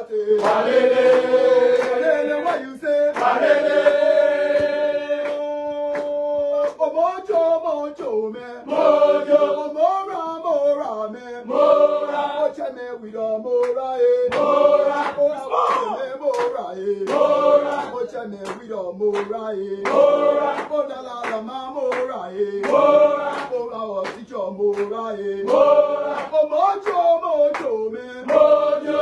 party. Balele, what you say? Balele. Mojo, me. Mojo, mora, me. Mora, oche me with a mora, Mora, mora, Mora, oche me with a mora, Mora, oda la mora, Mora, ola teacher mora, Mora, mojo, me. Mojo,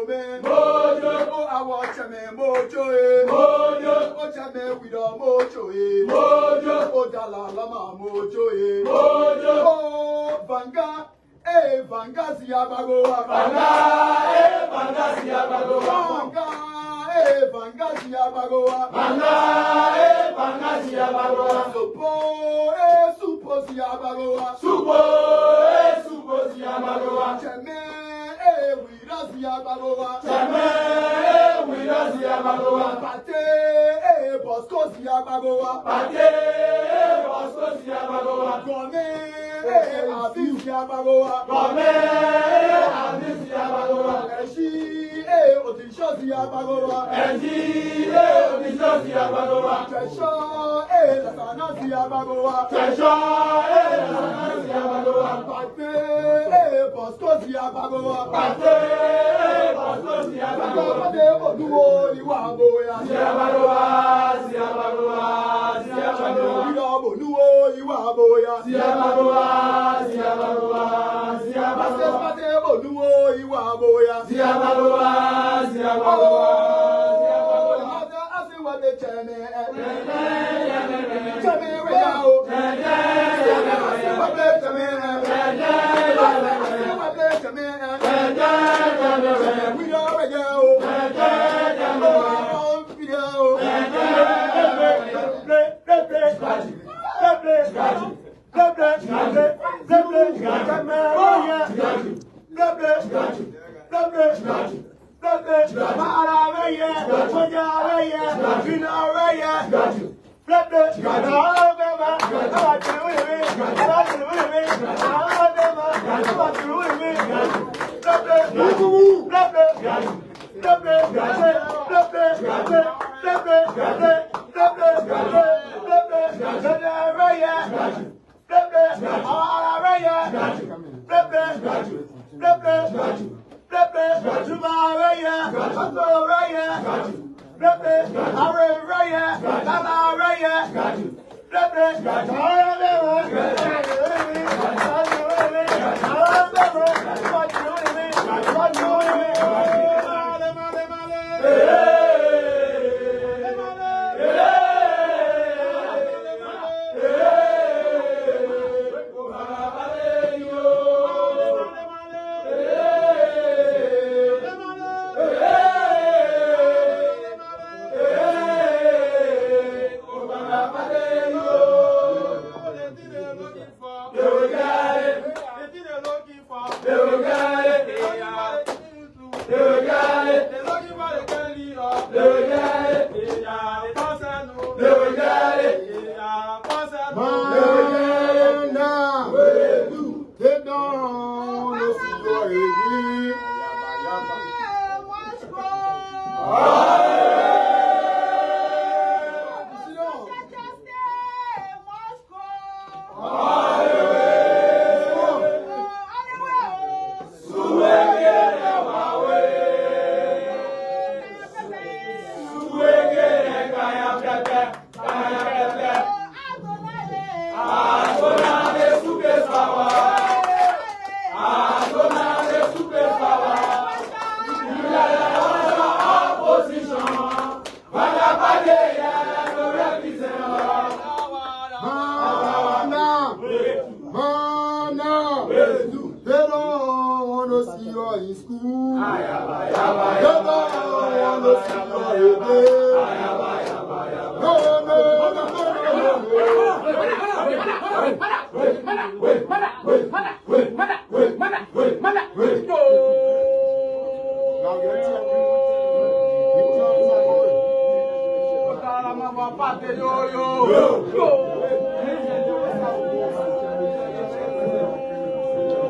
me. Mojo, I watch me mojo, Mojo, oche me with a mojo, Mojo, odala lama mojo, Mojo, oh Vanguard, Vanguard siabagoa, Vanguard, Vanguard siabagoa, Vanguard, Vanguard siabagoa, Vanguard, Vanguard siabagoa, supo siabagoa, supo siabagoa, cheme, wira siabagoa, cheme, wira siabagoa, pate, bosco siabagoa, pate, bosco siabagoa, gome, avi siabagoa, gome, avi siabagoa, eshi, otisho siabagoa, eshi, otisho siabagoa, tresho, lasana siabagoa, tresho, lasana siabagoa, pate, bosco siabagoa, pate, bosco siabagoa, pate, oduo iwa boya, siabagoa, siabagoa, siabagoa, oduo iwa boya, siabagoa, siabagoa, siabagoa, pate, oduo iwa boya, siabagoa, siabagoa, siabagoa, asi wa de chene, chene we yao, asi wa de chene, asi wa de chene, we know we go, we go,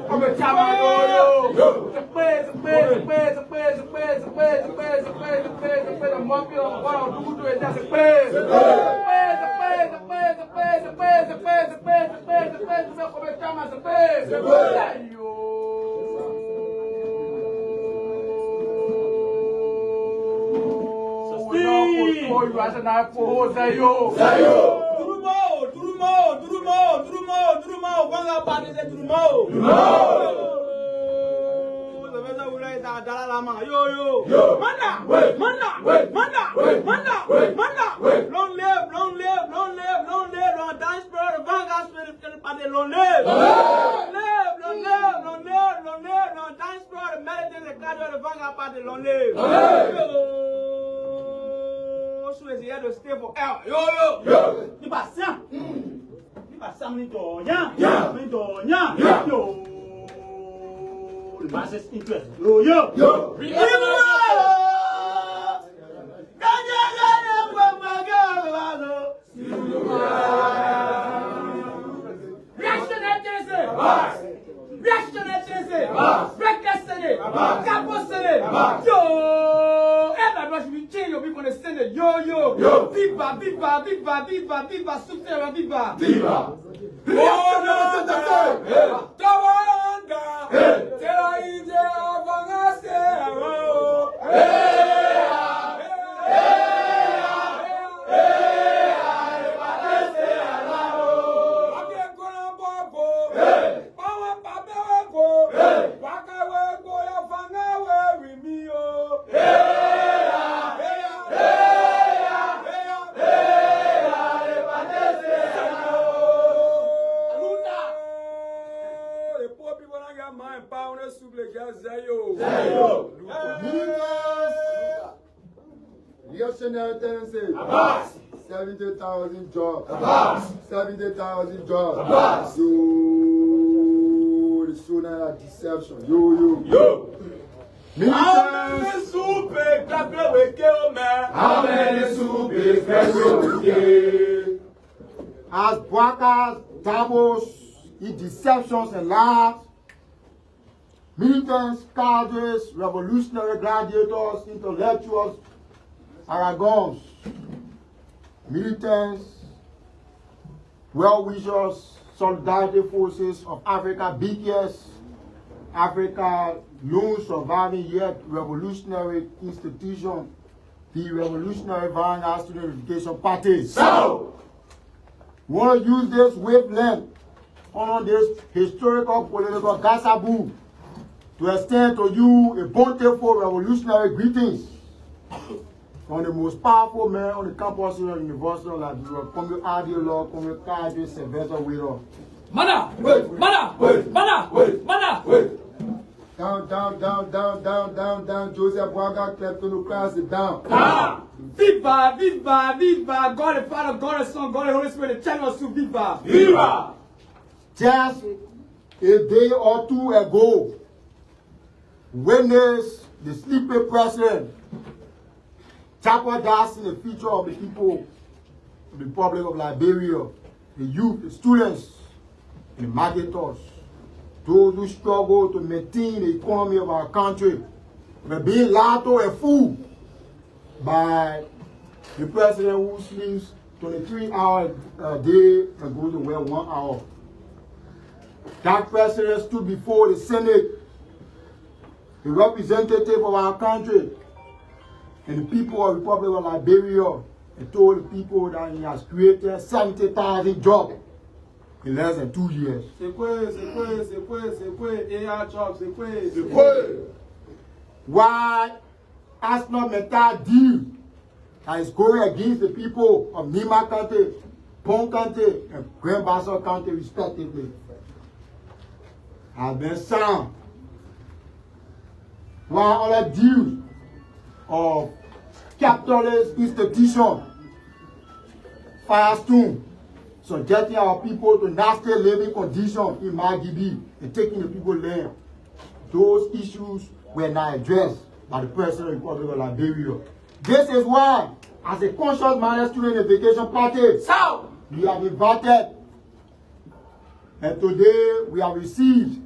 I'm a Senator Duncan, 70,000 jobs. 70,000 jobs. Yo, the sooner deception. Yo. How many soup How many soup as workers, doubles, deceptions and lies, militants, cadres, revolutionary gladiators, intellectuals, aragons, militants, well-wishers, solidarity forces of Africa, BTS, Africa, lone surviving yet revolutionary institution, the Revolutionary Vanguard Student Unification Party. So, we want to use this wavelength on this historical political gasabu to extend to you a bountiful revolutionary greetings from the most powerful man on the campus of the University of Liberia. Come your ideologue, come your cadre, Sylvester Widow. Mana! Down. Joseph Boaga, kleptocracy, down. Viva! God the Father, God the Son, God the Holy Spirit, the channel to Viva! Just a day or two ago, witnessed the sleeping president jeopardizing the future of the people of the Republic of Liberia, the youth, the students, and the marketers, those who struggle to maintain the economy of our country, were being lied to and fooled by the president who sleeps 23 hours a day and goes to work 1 hour. That president stood before the Senate, the representative of our country, and the people of the Republic of Liberia, and told the people that he has created 70,000 jobs in less than 2 years. Why Asma Meta deal that is going against the people of Nima County, Pong County, and Grand Bassa County respectively have been signed. While other deals of capitalist institution, Firestone, subjecting our people to nasty living conditions in Magibi and taking the people land. Those issues were not addressed by the President of the Republic of Liberia. This is why, as a conscious-minded student unification party, we have invited, and today we have received,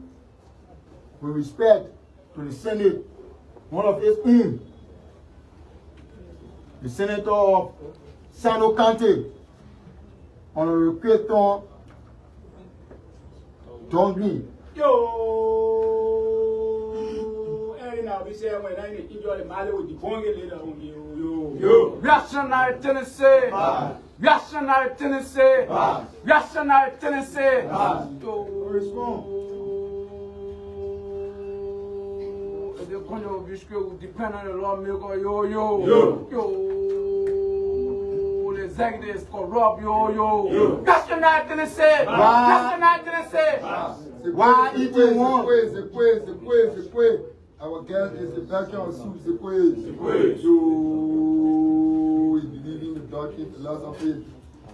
with respect, to to the Senate, one of his own, the Senator of Sano County, Honorable Crayton Duncan. Yo, now we say when I enjoy the Mali with the Congo leader on yo. Reactionary Tennessee. Reactionary Tennessee. Reactionary Tennessee. Respond. The Congo will depend on the lawmaker, yo. The executives corrupt, yo. Reactionary Tennessee. Reactionary Tennessee. Why eating one? The quiz. Our guest is the veteran of soup, the quiz. So, we believe in the Duncan philosophy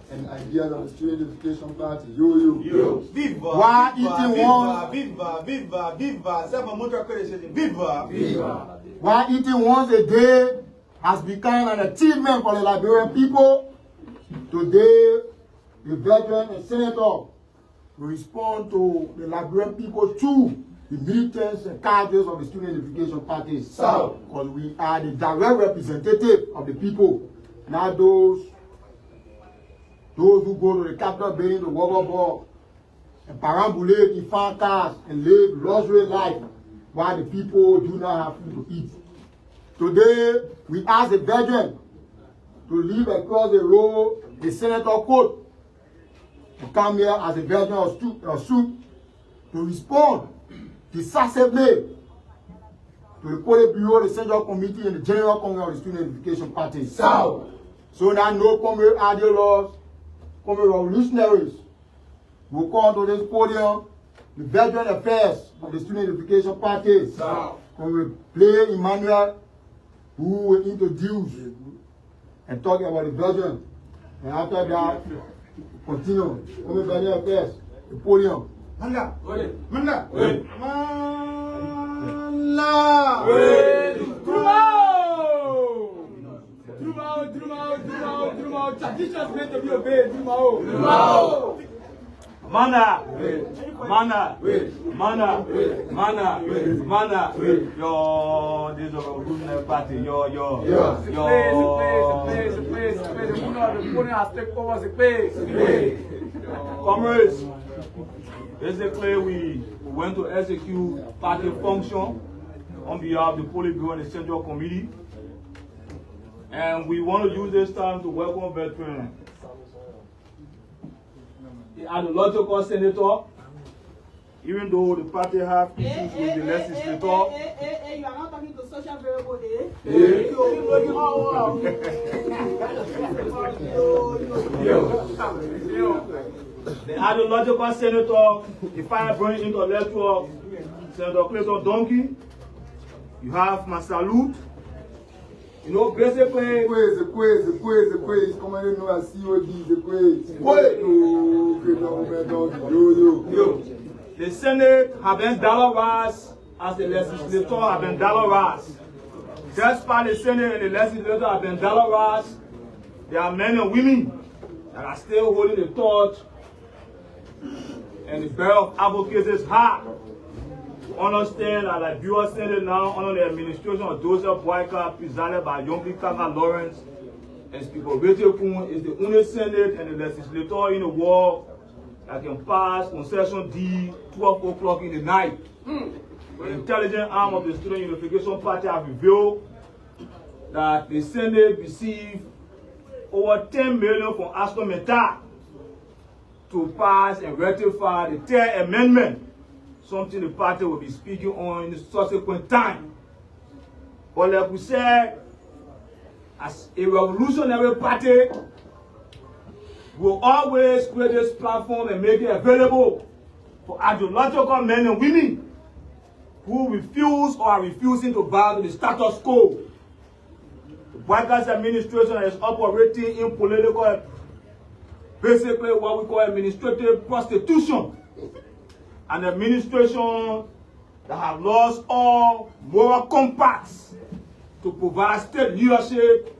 and ideas of the Student Unification Party. Yo. Viva! Why eating one? Viva! Ça va montrer que les viva! Why eating once a day has become an achievement for the Liberian people. Today, the veteran and senator will respond to the Liberian people through the militants and cadres of the Student Unification Party. Because we are the direct representative of the people. Not those who go to the Capitol building to walk ball and perambulate in fan cars and live luxury life while the people do not have food to eat. Today, we ask the veteran to leave across the road the senator coat to come here as a veteran of suit to respond decisively to the Politburo, the Central Committee, and the General Congress of the Student Unification Party. So that no comrade ideologues, comrade revolutionaries will come to this podium, the veteran affairs of the Student Unification Party. Comrade Play Emmanuel, who will introduce and talk about the veteran. And after that, continue. Comrade Veteran Affairs, the podium. Manda! Drumao! Traditions meant to be obeyed, Drumao! Mana! Yo, this is a revolutionary party. Yo. The place. The owner of the podium has taken over the place. Comrades, basically we went to execute party function on behalf of the Politburo and the Central Committee. And we want to use this time to welcome veterans. The ideological senator, even though the party have issues with the legislator. You are not talking to social variable, The ideological senator, the firebrand intellectual, Senator Crayton Duncan. You have my salute. You know, basically, The quiz. Come on, you know, I see what the quiz. Yo. the Senate have been dollarized as the legislature have been dollarized. Despite the Senate and the legislature have been dollarized, there are men and women that are still holding the torch and the bell of advocacy is high. Understand that Liberia Senate now under the administration of Joseph Boyka, presided by Yombi Kaka Lawrence and Speaker Rachel Kun, is the only Senate and the legislature in the world that can pass concession D 12 o'clock in the night. The intelligence arm of the Student Unification Party have revealed that the Senate received over 10 million from Ascometa to pass and ratify the 10th amendment, something the party will be speaking on in the subsequent time. But like we said, as a revolutionary party, we'll always create this platform and make it available for ideological men and women who refuse or are refusing to bow to the status quo. The Vanguard administration is operating in political, basically what we call administrative prostitution. An administration that have lost all moral compacts to provide state leadership.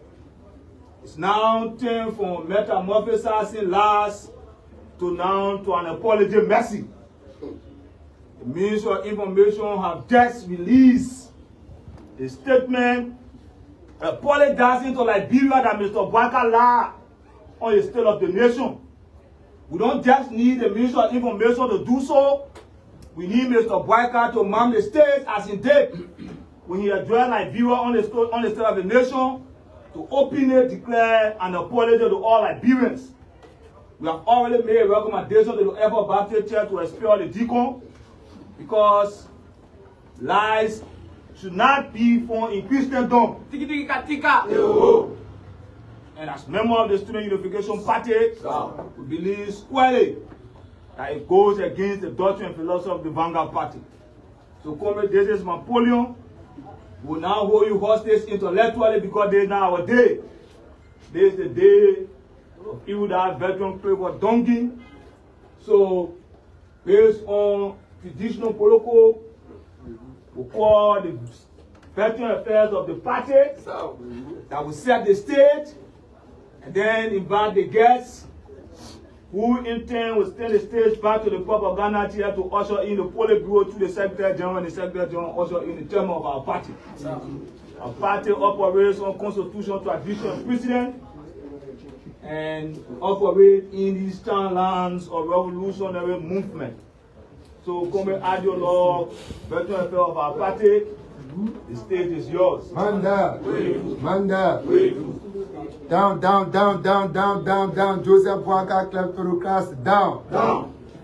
It's now turned from metamorphosizing lies to now to an apology mercy. The Ministry of Information have just released a statement apologizing to Liberia that Mr. Duncan lied on the state of the nation. We don't just need the Minister of Information to do so. We need Mr. Duncan to man the state as he did when he addressed Liberia on the state of the nation, to openly declare an apology to all Liberians. We have already made a recommendation to the Ever Baptist Church to expel the deacon, because lies should not be found in Christendom. And as member of the Student Unification Party, we believe squarely that it goes against the doctrine and philosophy of the Vanguard Party. So, comrade, this is my podium. We will now hold you hostage intellectually, because this is now our day. This is the day of people that veteran Crayton Duncan. So, based on traditional protocol, we call the veteran affairs of the party that will set the stage, and then invite the guests who in turn will send the stage back to the propaganda chair to usher in the Politburo to the Secretary General, and the Secretary General usher in the chairman of our party. Our party operates on constitutional tradition and precedent, and operate in these lands of revolutionary movement. So, come and add your law, veteran affair of our party. The stage is yours. Manda. Down. Joseph Boaka, kleptocrats, down.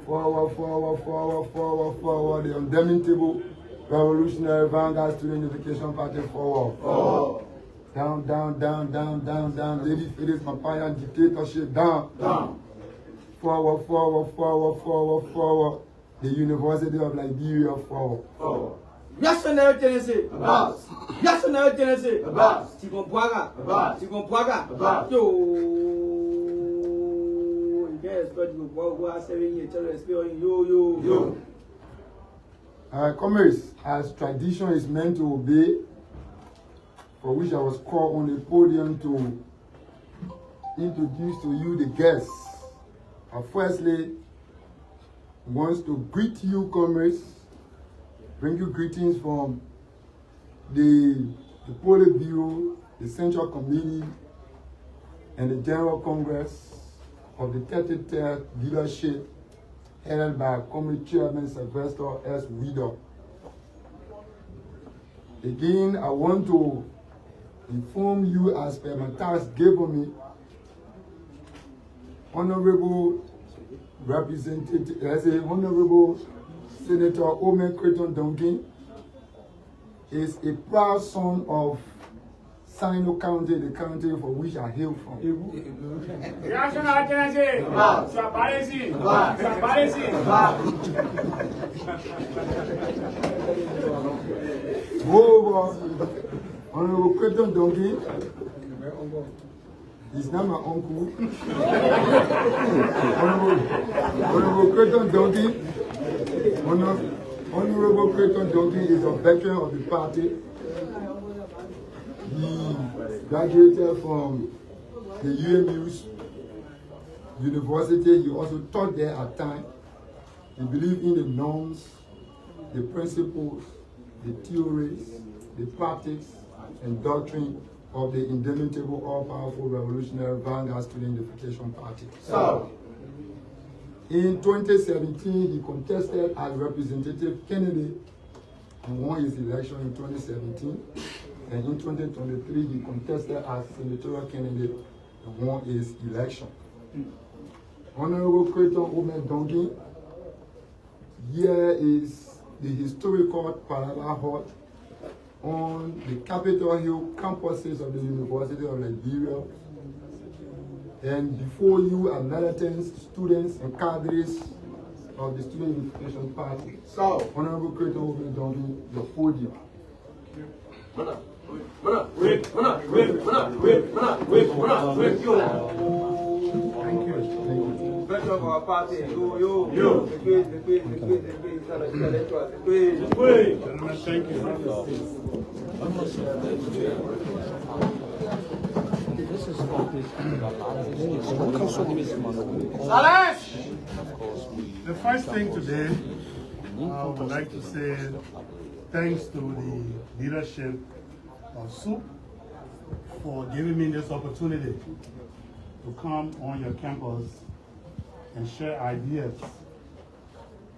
Forward. The indomitable revolutionary Vanguard Student Unification Party, forward. Down. Lady Phyllis Mapaya dictatorship, down. Forward. The University of Liberia, forward. National Tennessee. National Tennessee. Sikon Pwaga. Yo. You can't expect to go 7 years to experience. Yo. Commerce, as tradition is meant to obey, for which I was called on the podium to introduce to you the guests. Firstly, wants to greet you, comrades, bring you greetings from the Politburo, the Central Committee, and the General Congress of the 33rd leadership, headed by Committee Chairman Sylvester S. Widow. Again, I want to inform you, as per my task given me, Honorable Honorable Senator Crayton Duncan is a proud son of Sino County, the county for which I hail from. Honorable Crayton Duncan is not my uncle. Honorable Crayton Duncan. Honorable Crayton Duncan is a veteran of the party. He graduated from the UMU's university. He also taught there at times. He believed in the norms, the principles, the theories, the practice, and doctrine of the indomitable, all-powerful revolutionary Vanguard Student Unification Party. In 2017, he contested as representative candidate and won his election in 2017. And in 2023, he contested as senatorial candidate and won his election. Honorable Crayton Duncan, here is the historical Parada Hut on the Capitol Hill campuses of the University of Liberia. And before you are militants, students, and cadres of the Student Unification Party. So, Honorable Crayton Duncan, the podium. Veteran of our party, yo. Gentlemen, thank you. The first thing today, I would like to say thanks to the leadership of soup for giving me this opportunity to come on your campus and share ideas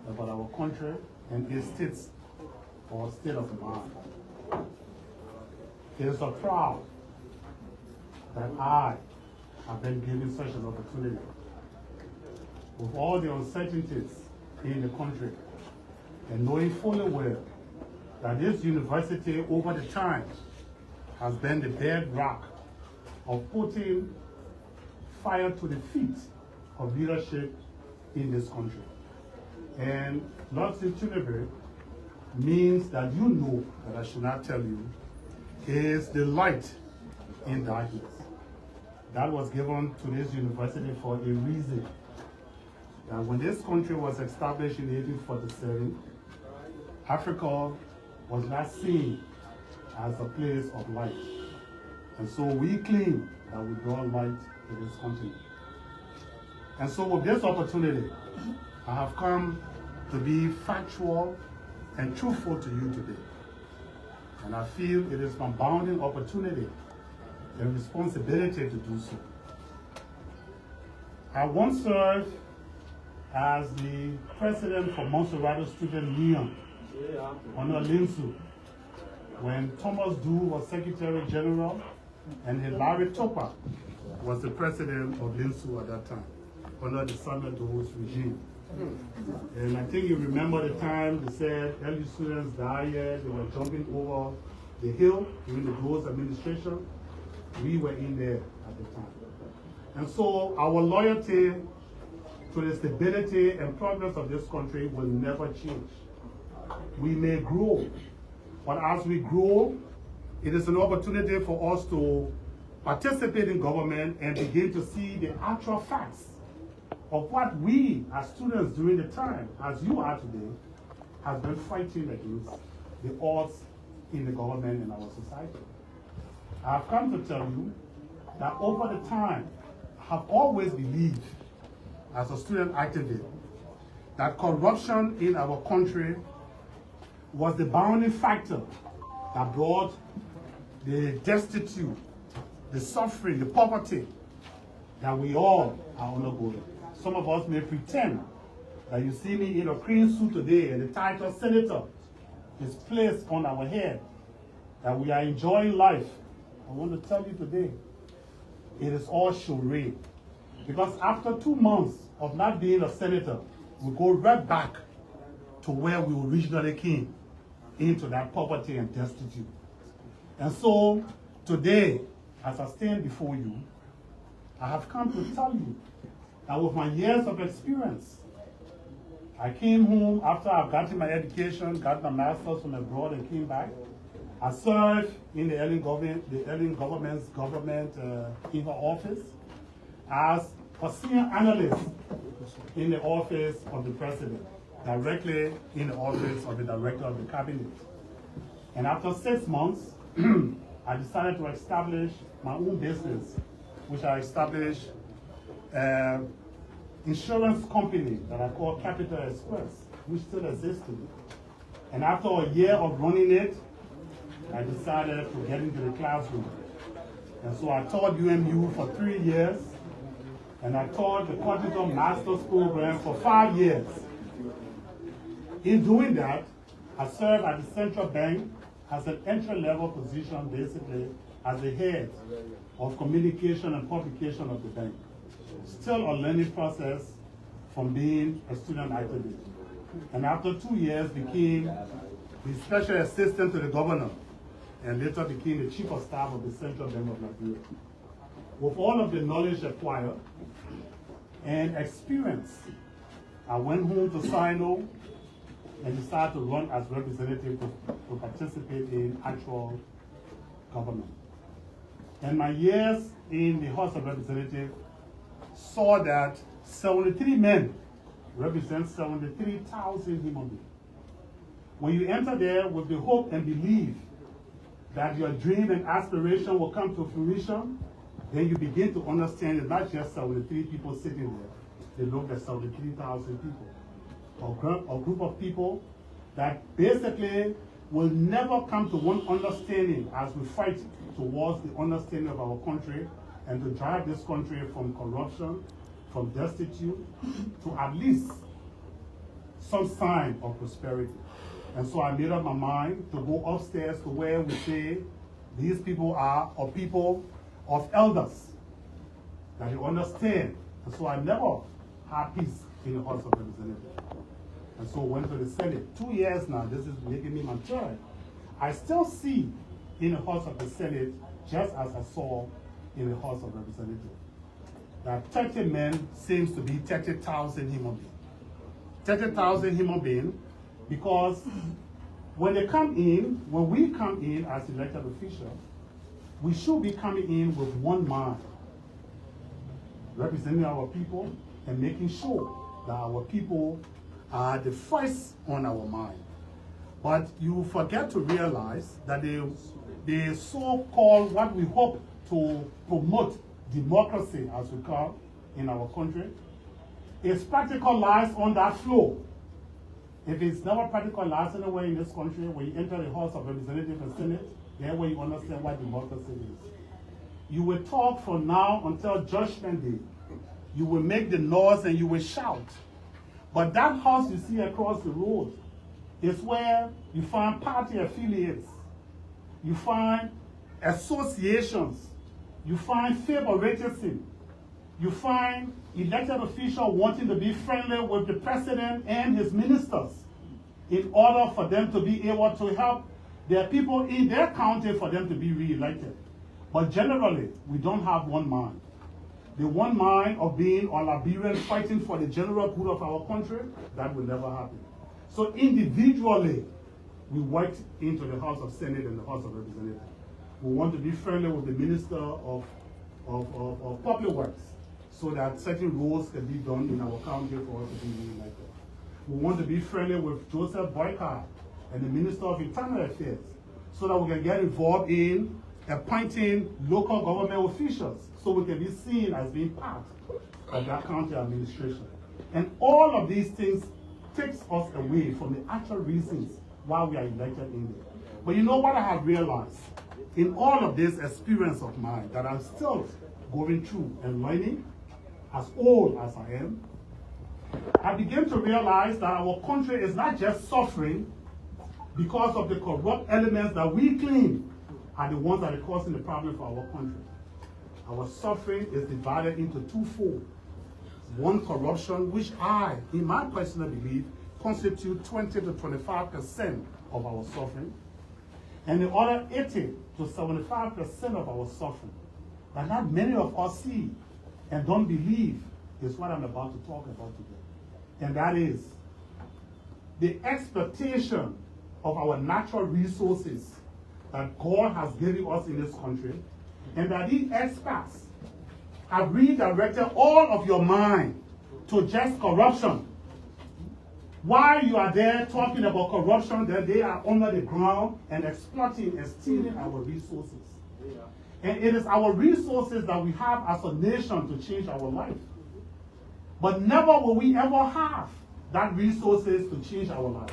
about our country and its states or state of mind. It is a proud that I have been given such an opportunity. With all the uncertainties in the country, and knowing fully well that this university over the time has been the bedrock of putting fire to the feet of leadership in this country. And Lord Senator means that you know that I should not tell you is the light in darkness. That was given to this university for a reason. That when this country was established in 1847, Africa was not seen as a place of light. And so we claim that we brought light to this continent. And so with this opportunity, I have come to be factual and truthful to you today. And I feel it is my bounding opportunity and responsibility to do so. I once served as the president for University Student Union under Linsu, when Thomas Du was Secretary General and Hilary Topa was the president of Linsu at that time, under the Senator Duncan's regime. And I think you remember the time they said LU students died here, they were jumping over the hill during the Doe's administration. We were in there at the time. And so our loyalty to the stability and progress of this country will never change. We may grow, but as we grow, it is an opportunity for us to participate in government and begin to see the actual facts of what we as students during the time, as you are today, have been fighting against the odds in the government and our society. I have come to tell you that over the time, I have always believed as a student activist that corruption in our country was the bounding factor that brought the destitute, the suffering, the poverty that we all are undergoing. Some of us may pretend that you see me in a green suit today and the title senator is placed on our head, that we are enjoying life. I want to tell you today, it is all charade. Because after 2 months of not being a senator, we go right back to where we originally came, into that poverty and destitute. And so today, as I stand before you, I have come to tell you that with my years of experience, I came home after I've gotten my education, got my master's from abroad and came back. I served in the Ellen government's in her office as a senior analyst in the office of the president, directly in the office of the director of the cabinet. And after 6 months, I decided to establish my own business, which I established insurance company that I call Capital Express, which still exists today. And after a year of running it, I decided to get into the classroom. And so I taught UMU for 3 years, and I taught the Continental Master's Program for 5 years. In doing that, I served at the central bank as an entry-level position, basically as the head of communication and publication of the bank. Still a learning process from being a student activist. And after 2 years, became the special assistant to the governor, and later became the chief of staff of the Central Bank of Liberia. With all of the knowledge acquired and experience, I went home to Sino and decided to run as representative to participate in actual government. And my years in the House of Representatives saw that 73 men represent 73,000 human beings. When you enter there with the hope and belief that your dream and aspiration will come to fruition, then you begin to understand it's not just 73 people sitting there. They look at 73,000 people. A group of people that basically will never come to one understanding as we fight towards the understanding of our country and to drive this country from corruption, from destitute, to at least some sign of prosperity. And so I made up my mind to go upstairs to where we say these people are a people of elders, that they understand. And so I never had peace in the House of Representatives. And so went to the Senate. 2 years now, this is making me my third. I still see in the House of the Senate, just as I saw in the House of Representatives, that 30 men seems to be 30,000 human beings. 30,000 human beings, because when they come in, when we come in as elected officials, we should be coming in with one mind, representing our people and making sure that our people are the first on our mind. But you forget to realize that the so-called, what we hope to promote, democracy as we call in our country, is practicalized on that floor. If it's never practicalized anywhere in this country, when you enter the House of Representatives and Senate, then where you understand what democracy is. You will talk from now until Judgment Day. You will make the noise and you will shout. But that house you see across the road is where you find party affiliates, you find associations, you find favoritism, you find elected officials wanting to be friendly with the president and his ministers in order for them to be able to help their people in their county for them to be re-elected. But generally, we don't have one mind. The one mind of being a Liberian fighting for the general good of our country, that will never happen. So individually, we worked into the House of Senate and the House of Representatives. We want to be friendly with the Minister of Public Works so that certain roles can be done in our county for us to be re-elected. We want to be friendly with Joseph Boycott and the Minister of Internal Affairs so that we can get involved in appointing local government officials so we can be seen as being part of that county administration. And all of these things takes us away from the actual reasons why we are elected in there. But you know what I have realized? In all of this experience of mine that I'm still going through and learning, as old as I am, I began to realize that our country is not just suffering because of the corrupt elements that we claim are the ones that are causing the problem for our country. Our suffering is divided into twofold. One, corruption, which I, in my personal belief, constitute 20 to 25% of our suffering. And the other 80 to 75% of our suffering that not many of us see and don't believe is what I'm about to talk about today. And that is the exploitation of our natural resources that God has given us in this country, and that these experts have redirected all of your mind to just corruption. While you are there talking about corruption, that they are under the ground and exploiting and stealing our resources. And it is our resources that we have as a nation to change our life. But never will we ever have that resources to change our life.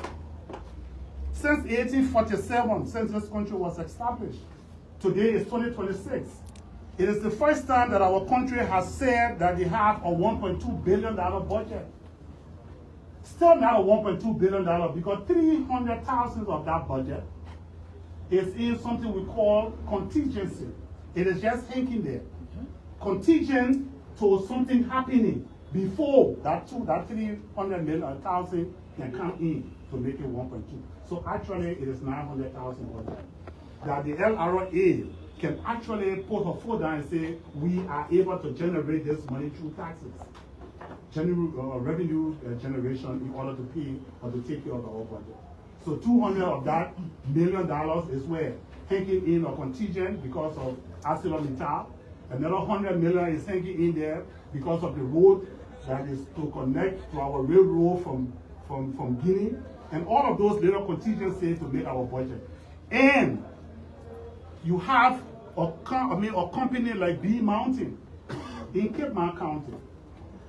Since 1847, since this country was established, today is 2026. It is the first time that our country has said that they have a $1.2 billion budget. Still not a $1.2 billion because 300,000 of that budget is in something we call contingency. It is just hanging there. Contingent to something happening before that 300,000 can come in to make it 1.2. So actually it is 900,000 budget. That the LRA can actually put a foot down and say, we are able to generate this money through taxes. Revenue generation in order to pay or to take care of our budget. So 200 of that $1 million is where hanging in a contingent because of ArcelorMittal. Another 100 million is hanging in there because of the road that is to connect to our railroad from Guinea. And all of those little contingencies to make our budget. And you have a company like B Mountain in Cape Mount County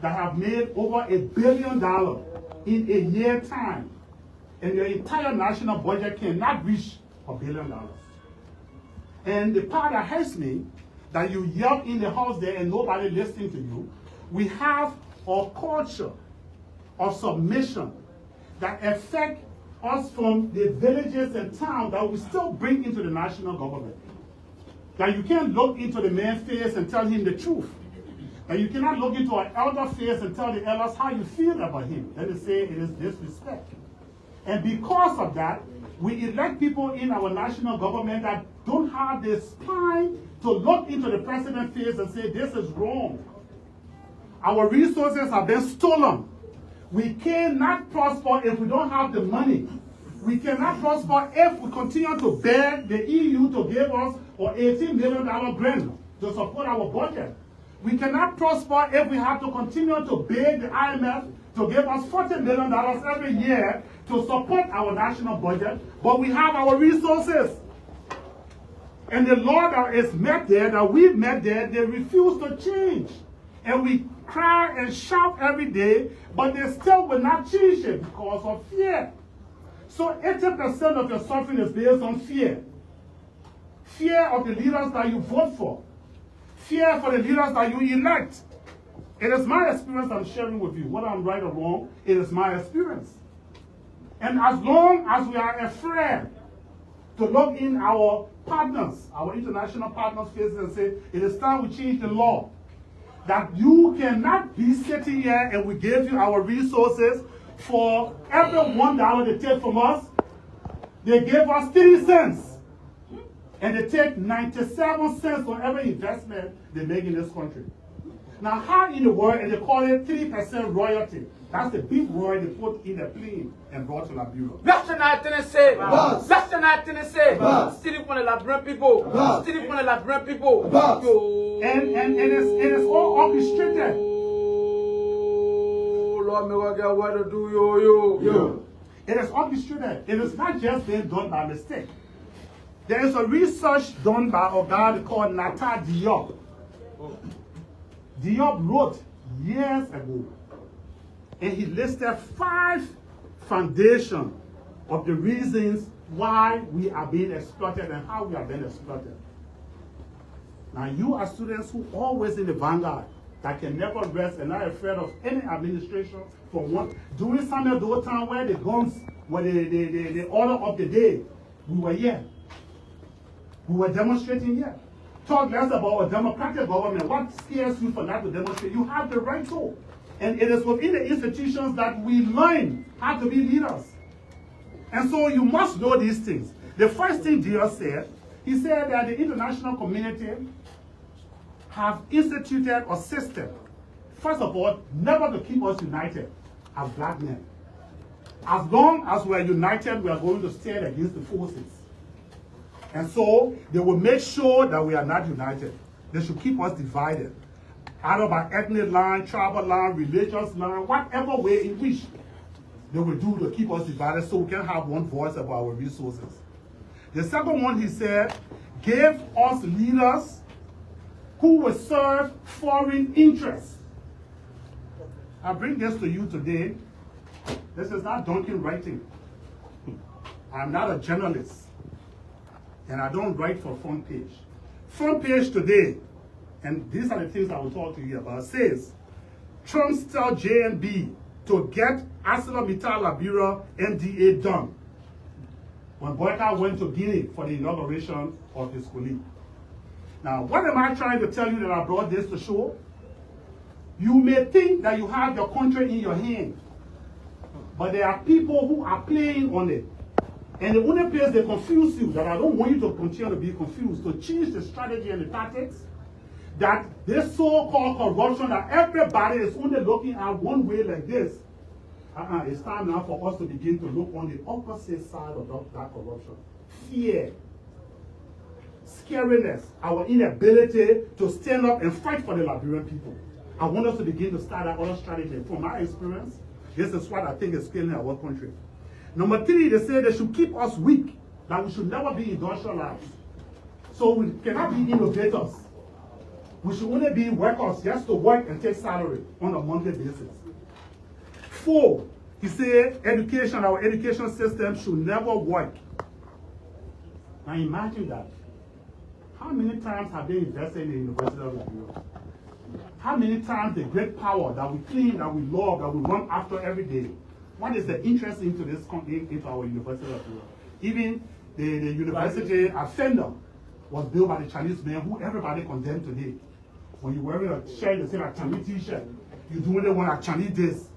that have made over $1 billion in a year time and your entire national budget cannot reach $1 billion. And the part that hurts me, that you yell in the house there and nobody listening to you, we have a culture of submission that affect us from the villages and towns that we still bring into the national government. That you can't look into the man's face and tell him the truth. That you cannot look into an elder face and tell the elders how you feel about him. Then they say it is disrespect. And because of that, we elect people in our national government that don't have the spine to look into the president's face and say, this is wrong. Our resources have been stolen. We cannot prosper if we don't have the money. We cannot prosper if we continue to beg the EU to give us an $18 million grant to support our budget. We cannot prosper if we have to continue to beg the IMF to give us $40 million every year to support our national budget, but we have our resources. And the law that is met there, that we met there, they refuse to change. And we cry and shout every day, but they still will not change it because of fear. So 80% of your suffering is based on fear. Fear of the leaders that you vote for. Fear for the leaders that you elect. It is my experience I'm sharing with you. Whether I'm right or wrong, it is my experience. And as long as we are afraid to look in our partners, our international partners' faces and say, it is time we change the law. That you cannot be sitting here and we give you our resources for every $1 they take from us, they give us 30 cents. And they take 97 cents on every investment they make in this country. Now, how in the world, and they call it 3% royalty. That's the big word they put in the plane and brought to Liberia. National Tennessee, National Tennessee, stealing from the Liberian people, stealing from the Liberian people. And it is all orchestrated. Lord, me what get what to do, yo. It is orchestrated. It is not just being done by mistake. There is a research done by a guy called Nata Diop. Diop wrote years ago, and he listed 5 foundations of the reasons why we are being exploited and how we are being exploited. Now, you are students who are always in the vanguard, that can never rest and not afraid of any administration from one. During some of those times where the guns were the order of the day, we were here. We were demonstrating here. Talk less about a democratic government. What scares you for not to demonstrate? You have the right to. And it is within the institutions that we learn how to be leaders. And so you must know these things. The first thing Diaz said, he said that the international community have instituted a system, first of all, never to keep us united as black men. As long as we are united, we are going to stand against the forces. And so they will make sure that we are not united. They should keep us divided, either by ethnic line, tribal line, religious line, whatever way in which they will do to keep us divided so we can have one voice about our resources. The second one, he said, give us leaders who will serve foreign interests. I bring this to you today. This is not Duncan writing. I'm not a journalist. And I don't write for front page. Front page today, and these are the things I will talk to you about, says, Trump tells JNB to get ArcelorMittal Liberia NDA done when Boyka went to Guinea for the inauguration of his colleague. Now, what am I trying to tell you that I brought this to show? You may think that you have your country in your hand, but there are people who are playing on it. And the only place they confuse you, that I don't want you to continue to be confused, to change the strategy and the tactics, that this so-called corruption that everybody is only looking at one way like this, it's time now for us to begin to look on the opposite side of that corruption. Fear, scariness, our inability to stand up and fight for the Liberian people. I want us to begin to start that other strategy. From my experience, this is what I think is killing our country. Number 3, they say they should keep us weak, that we should never be industrialized. So we cannot be innovators. We should only be workers, just to work and take salary on a monthly basis. 4, He said education, our education system should never work. Now imagine that. How many times have they invested in the University of Liberia? How many times the great power that we claim, that we love, that we run after every day? What is the interest into this into our University of Liberia? Even the university at Fender was built by the Chinese man who everybody condemned today. When you're wearing a shirt that says a Chinese t-shirt, you doing it when a Chinese this.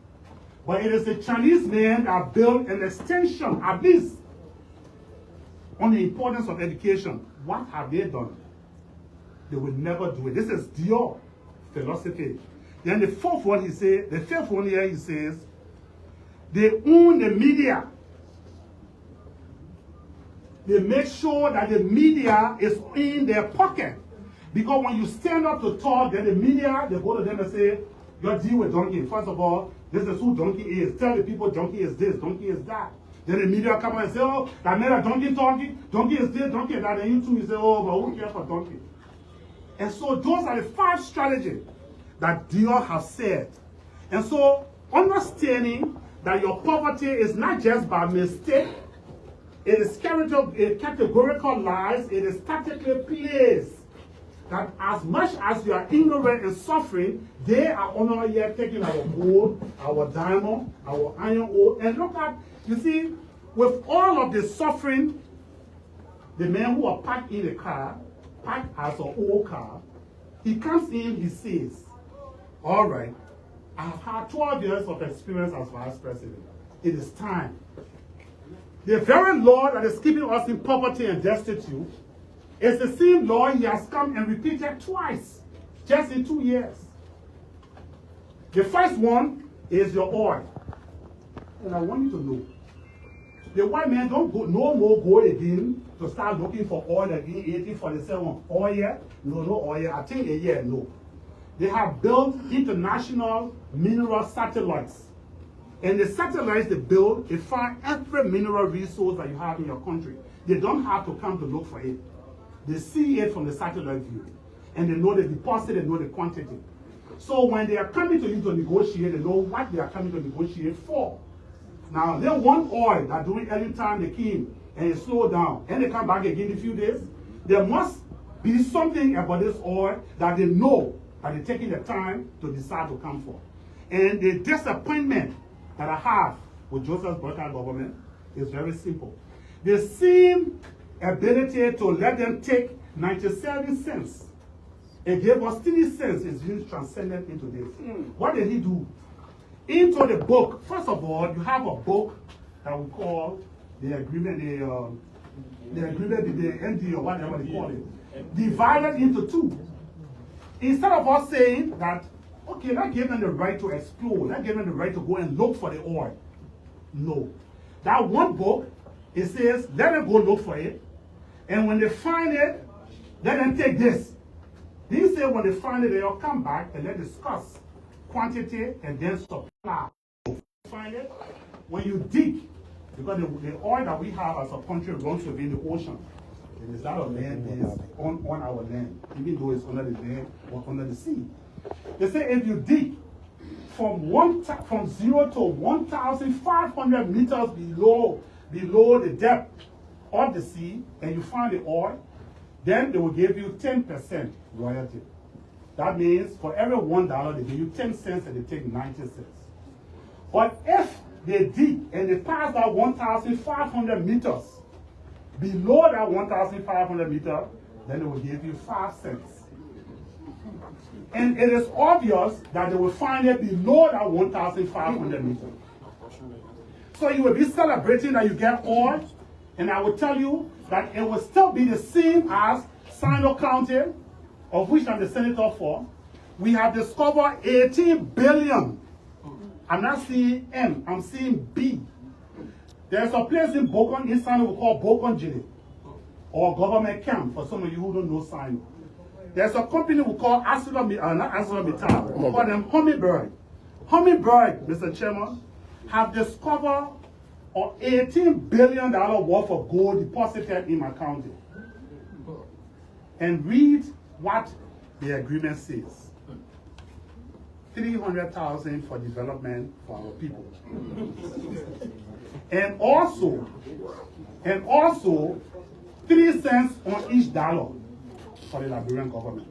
But it is the Chinese man that built an extension, at least, on the importance of education. What have they done? They will never do it. This is their philosophy. Then the fourth one, he says, the fifth one here, he says, they own the media. They make sure that the media is in their pocket. Because when you stand up to talk, then the media, they go to them and say, you deal with Duncan. First of all, this is who Duncan is. Tell the people Duncan is this, Duncan is that. Then the media come and say, oh, that made a Duncan talking, Duncan is this, Duncan is that. And you too, you say, oh, but who cares for Duncan? And so those are the 5 strategies that Dior has said. And so understanding that your poverty is not just by mistake, it is categorical lies, it is tactically placed. That as much as you are ignorant and suffering, they are only here taking our gold, our diamond, our iron ore. And look at, you see, with all of the suffering, the man who are packed in the car, packed as an old car, he comes in, he says, all right, I have had 12 years of experience as vice president. It is time. The very law that is keeping us in poverty and destitute is the same law he has come and repeated twice, just in 2 years. The first one is your oil. And I want you to know, the white man don't go, no more go again to start looking for oil again, 1847. Oil? No oil. I think a year, no. They have built international mineral satellites. And the satellites they build, they find every mineral resource that you have in your country. They don't have to come to look for it. They see it from the satellite view. And they know the deposit, they know the quantity. So when they are coming to you to negotiate, they know what they are coming to negotiate for. Now, they want oil that during any time they came and it slowed down, and they come back again in a few days. There must be something about this oil that they know that they're taking the time to decide to come for. And the disappointment that I have with Joseph Burka government is very simple. The same ability to let them take 97 cents and give us 30 cents is being transcended into this. What did he do? Into the book, first of all, you have a book that we call the agreement, the ND or whatever they call it, divided into 2. Instead of us saying that, okay, let's give them the right to explore, let's give them the right to go and look for the oil. No. That one book, it says, let them go look for it, and when they find it, let them take this. He said when they find it, they'll come back and let's discuss quantity and then supply. Find it, when you dig, because the oil that we have as a country runs within the ocean. It is not a land based on our land, even though it's under the land or under the sea. They say if you dig from 0 to 1,500 meters below the depth of the sea, and you find the oil, then they will give you 10% royalty. That means for every $1, they give you 10 cents and they take 90 cents. But if they dig and they pass that 1,500 meters below that 1,500 meters, then they will give you 5 cents. And it is obvious that they will find it below that 1,500 meters. So you will be celebrating that you get oil, and I will tell you that it will still be the same as Sino County, of which I'm the senator for. We have discovered 18 billion. I'm not seeing M, I'm seeing B. There's a place in Bokon, in Sino, we call Bokon Jili, or government camp, for some of you who don't know Sino. There's a company we call ArcelorMittal, we call them Hummingbird. Hummingbird, Mr. Chairman, have discovered an $18 billion worth of gold deposited in my county. And read what the agreement says. 300,000 for development for our people. And also 3 cents on each dollar for the Liberian government.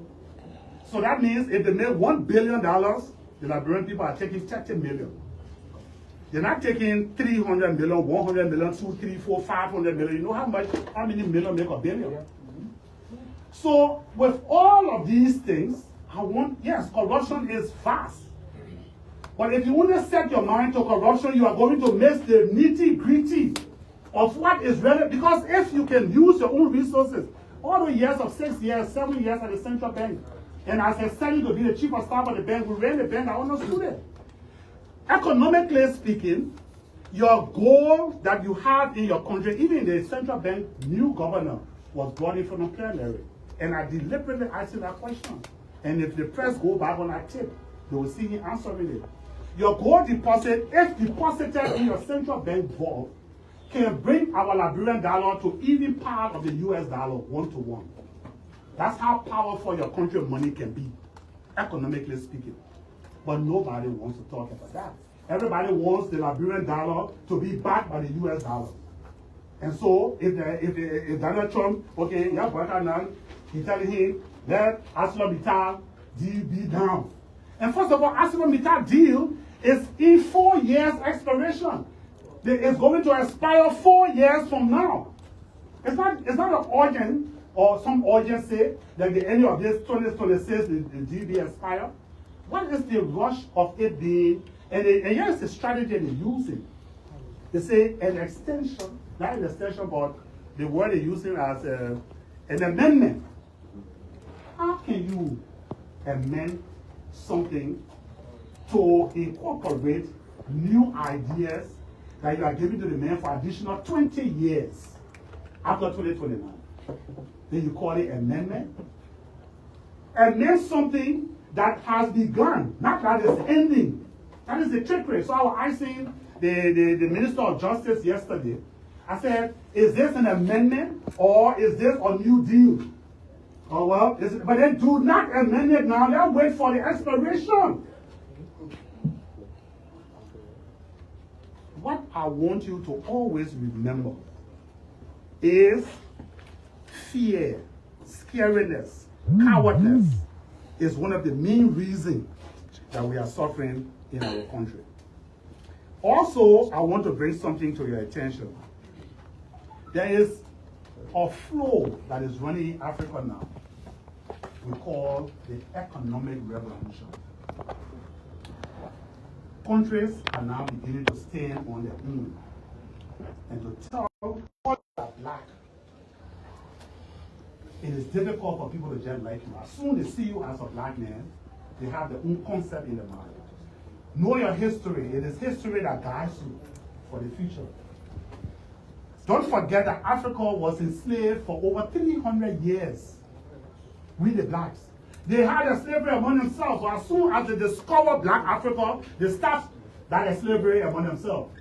So that means if they make $1 billion, the Liberian people are taking 30 million. They're not taking 300 million, 100 million, 2, 3, 4, 500 million. You know how many million make a billion? So with all of these things, yes, corruption is vast. But if you only set your mind to corruption, you are going to miss the nitty-gritty of what is relevant. Because if you can use your own resources, all the years of 6 years, 7 years at the central bank, and as I said, to be the chief of staff of the bank, we ran the bank, I understood it. Economically speaking, your goal that you have in your country, even the central bank new governor was brought in from a plenary. And I deliberately asked him that question. And if the press go back on that tape, they will see him answering it. Your gold deposit, if deposited in your central bank vault, can bring our Liberian dollar to even part of the US dollar 1-to-1. That's how powerful your country money can be, economically speaking. But nobody wants to talk about that. Everybody wants the Liberian dollar to be backed by the US dollar. And so if Donald Trump, okay, yeah, brother now, he's telling him that ArcelorMittal deal be down. And first of all, ArcelorMittal deal is in 4 years expiration. It's going to expire 4 years from now. It's not an urgent or some urgency that the end of this 2026 the deal be expired. What is the rush of it being? And here's the strategy they're using. They say an extension, not an extension, but the word they're using as an amendment. How can you amend something to incorporate new ideas that you are giving to the man for additional 20 years after 2029? Then you call it amendment? Amend something that has begun, not that is ending. That is the trickery. So I was asking the Minister of Justice yesterday, I said, is this an amendment or is this a new deal? Oh, well, but then do not amend it now. They'll wait for the expiration. What I want you to always remember is fear, scariness, cowardness is one of the main reasons that we are suffering in our country. Also, I want to bring something to your attention. There is a flow that is running in Africa now. We call the economic revolution. Countries are now beginning to stand on their own and to tell what are black. It is difficult for people to just like you. As soon as they see you as a black man, they have their own concept in their mind. Know your history. It is history that guides you for the future. Don't forget that Africa was enslaved for over 300 years. We the blacks. They had a slavery among themselves. So as soon as they discovered black Africa, they stopped that slavery among themselves.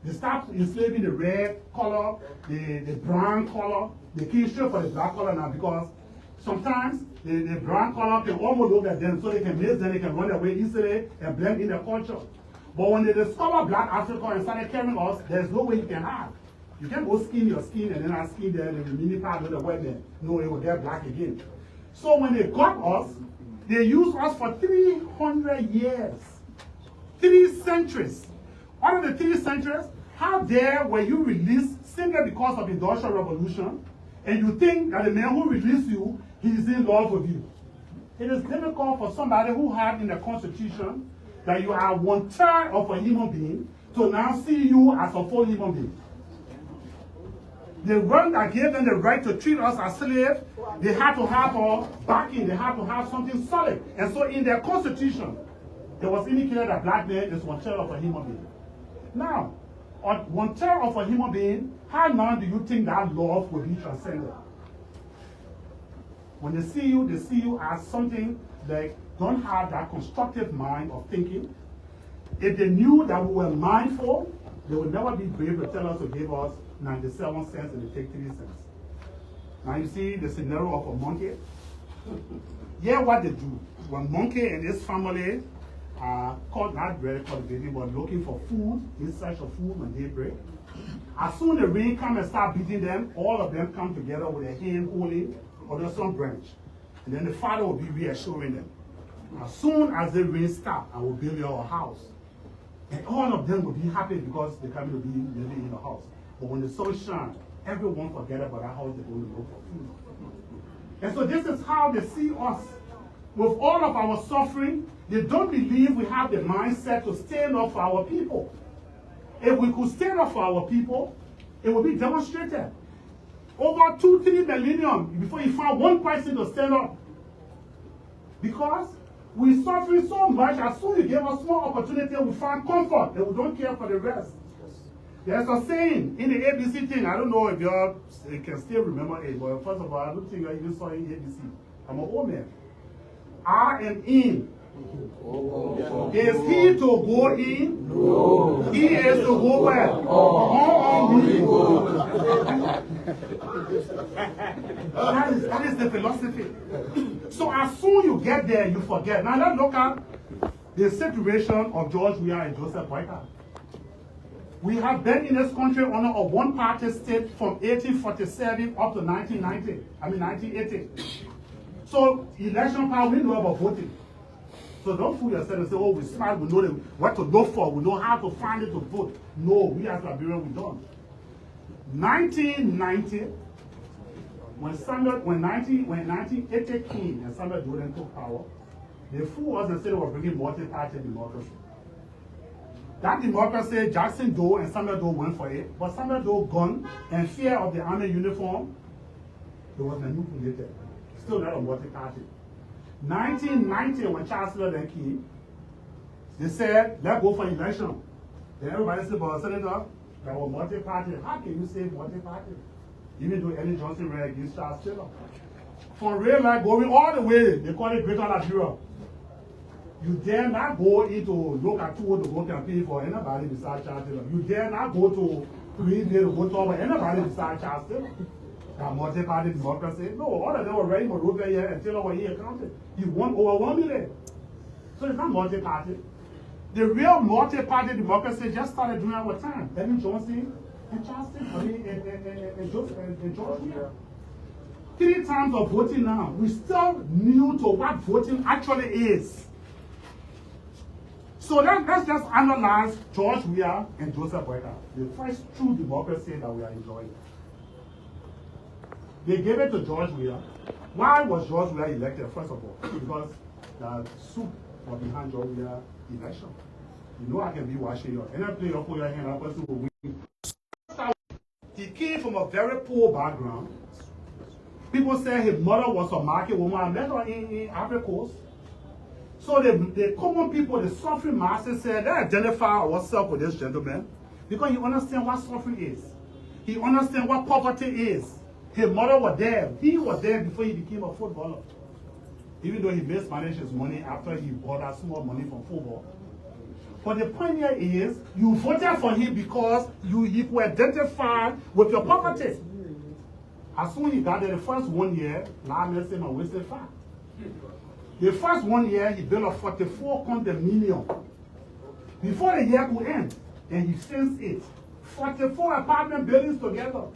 They stopped enslaving the red color, the brown color. They came straight for the black color now because sometimes the brown color can almost look at them so they can miss them, they can run away easily and blend in their culture. But when they discovered black Africa and started carrying us, there's no way you can hide. You can't go skin your skin and then I skin them and the mini part of the white man. No, it will get black again. So when they got us, they used us for 300 years. 3 centuries. Out of the 3 centuries, how dare were you released simply because of the Industrial Revolution, and you think that the man who released you, he is in love with you? It is difficult for somebody who had in the Constitution that you are 1/3 of a human being to now see you as a full human being. The one that gave them the right to treat us as slaves, they had to have a backing, they had to have something solid. And so in their Constitution, it was indicated that black man is 1/3 of a human being. Now, on 1/3 of a human being, how now do you think that love will be transcended? When they see you as something that don't have that constructive mind of thinking. If they knew that we were mindful, they would never be brave to tell us to give us 97 cents and they take 3 cents. Now you see the scenario of a monkey. Yeah, what they do. When Monkey and his family are caught, not really cultivating, but looking for food, in search of food when daybreak, as soon as the rain come and start beating them, all of them come together with a hand holding under some branch. And then the father will be reassuring them. As soon as the rain stops, I will build you a house. And all of them will be happy because they're coming to be living in the house. But when the sun shines, everyone forget about that house they're going to look for food. And so this is how they see us. With all of our suffering, they don't believe we have the mindset to stand up for our people. If we could stand up for our people, it would be demonstrated. Over 2-3 millennium before you find one person to stand up. Because we're suffering so much, as soon as you give us small opportunity, we find comfort and we don't care for the rest. There's a saying in the ABC thing, I don't know if you can still remember it, but first of all, I don't think I even saw it in ABC. I'm an old man. I am in. Is he to go in? No. He is to go where? That is the philosophy. So as soon you get there, you forget. Now let's look at the situation of George Weah and Joseph Boyka. We have been in this country under a one-party state from 1847 up to 1980. So election power, we know about voting. So don't fool yourself and say, oh, we're smart, we know what to look for, we know how to find it to vote. No, we as Liberians, we don't. 1990, when 1980 came and Samuel Jordan took power, they fooled us and said they were bringing multi-party democracy. That democracy, Jackson Doe and Samuel Doe went for it, but Samuel Doe gone and fear of the army uniform, it was manipulated. Still not a multi-party. 1990, when Chancellor then came, they said, let's go for election. Then everybody said, but Senator, that was multi-party. How can you say multi-party? Even though Ellen Johnson ran against Charles Taylor. From real life going all the way, they call it Greater Liberia. You dare not go into look at two to go campaign for anybody besides Charles Taylor. You dare not go to Green Day to go to anybody besides Charles Taylor. That multi-party democracy. No, all of them were ready for Monrovia here and Taylor was here counted. He won over 1 million. So it's not multi-party. The real multi-party democracy just started during our time. Ellen Johnson and Charles Taylor, and George Weah. 3 times of voting now. We're still new to what voting actually is. So let's just analyze George Weah and Joseph Boyka, the first true democracy that we are enjoying. They gave it to George Weah. Why was George Weah elected, first of all? Because the soup was behind George Weah election. You know I can be watching you. And I play up for your hand, that person will win. He came from a very poor background. People say his mother was a market woman. I met her in Africa Coast. So the common people, the suffering masses said, they identify ourselves with this gentleman because he understands what suffering is. He understands what poverty is. His mother was there. He was there before he became a footballer. Even though he mismanaged his money after he bought that small money from football. But the point here is, you voted for him because you identified with your poverty. As soon as he got there, the first 1 year, now I'm saying I wasted 5. The first 1 year, he built a 44 condominium. Before the year could end, and he fenced it. 44 apartment buildings together.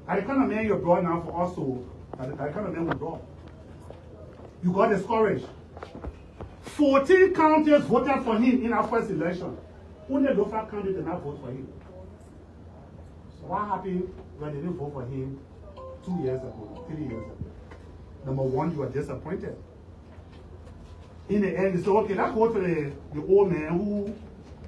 And the kind of man you brought now for us to, the kind of man we brought. You got discouraged. 14 counties voted for him in our first election. Only local county did not vote for him. So what happened when they didn't vote for him 2 years ago, 3 years ago? Number one, you were disappointed. In the end, you said, okay, let's go to the old man who,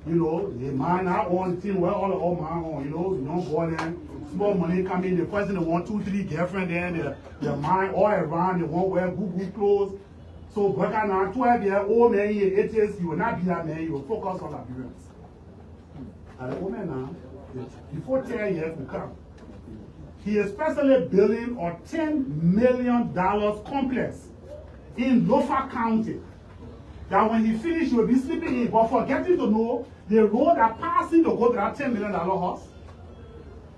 you know, the man I own the thing where all the old man on, you know, you don't go there. Small money come in, the person they want 2, 3 girlfriends there, their mind all around, they won't wear good clothes. So, but now 12-year-old man in your 80s, you will not be that man, you will focus on appearance. And the old man now, before 10 years will come, he is personally building a $10 million complex in Lofa County. That when he finishes, he will be sleeping in, but forgetting to know the road that passing to go to that $10 million house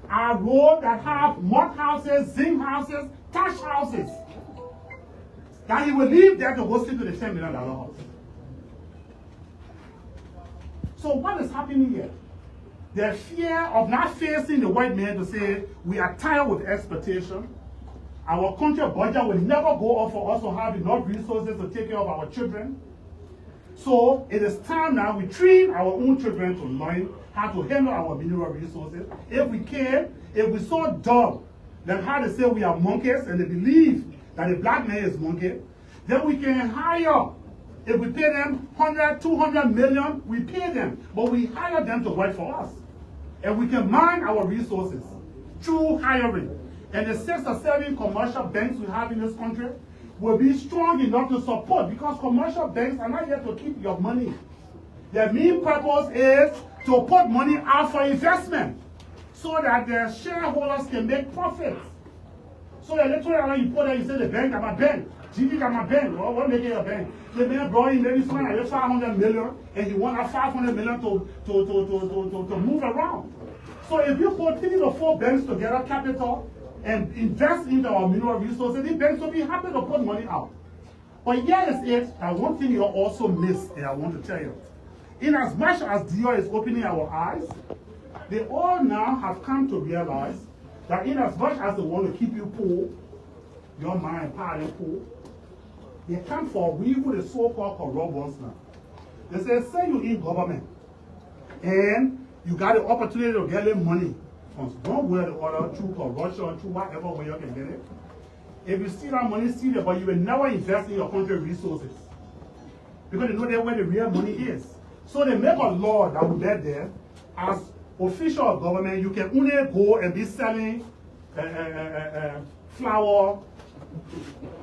are roads that have mud houses, zinc houses, thatch houses. that he will leave there to go sleep to the $10 million house. So what is happening here? The fear of not facing the white man to say, we are tired with exploitation. Our country budget will never go up for us to have enough resources to take care of our children. So it is time now we train our own children to learn how to handle our mineral resources. If we can, if we so dumb, then how to say we are monkeys and they believe that the black man is monkey, then we can hire. If we pay them 100, 200 million, we pay them. But we hire them to work for us. And we can mine our resources through hiring. And the 6 or 7 commercial banks we have in this country will be strong enough to support, because commercial banks are not here to keep your money. Their main purpose is to put money out for investment so that their shareholders can make profits. So the electoral you put there, you say the bank got my bank, GD got my bank. Well, what make it a bank? The man brought in maybe someone like 500 million, and he want that 500 million to move around. So if you put 3 or 4 banks together, capital, and invest into our mineral resources, the banks will be happy to put money out. But here is it, that one thing you also miss, and I want to tell you. In as much as Dior is opening our eyes, they all now have come to realize that in as much as they want to keep you poor, your mind power poor, they come for we who the so-called corrupt ones now. They say you in government, and you got the opportunity to get money from one way or the other, through corruption, through whatever way you can get it. If you steal that money, steal it, but you will never invest in your country resources. Because they know that where the real money is. So they make a law that will let there, as official of government, you can only go and be selling flour,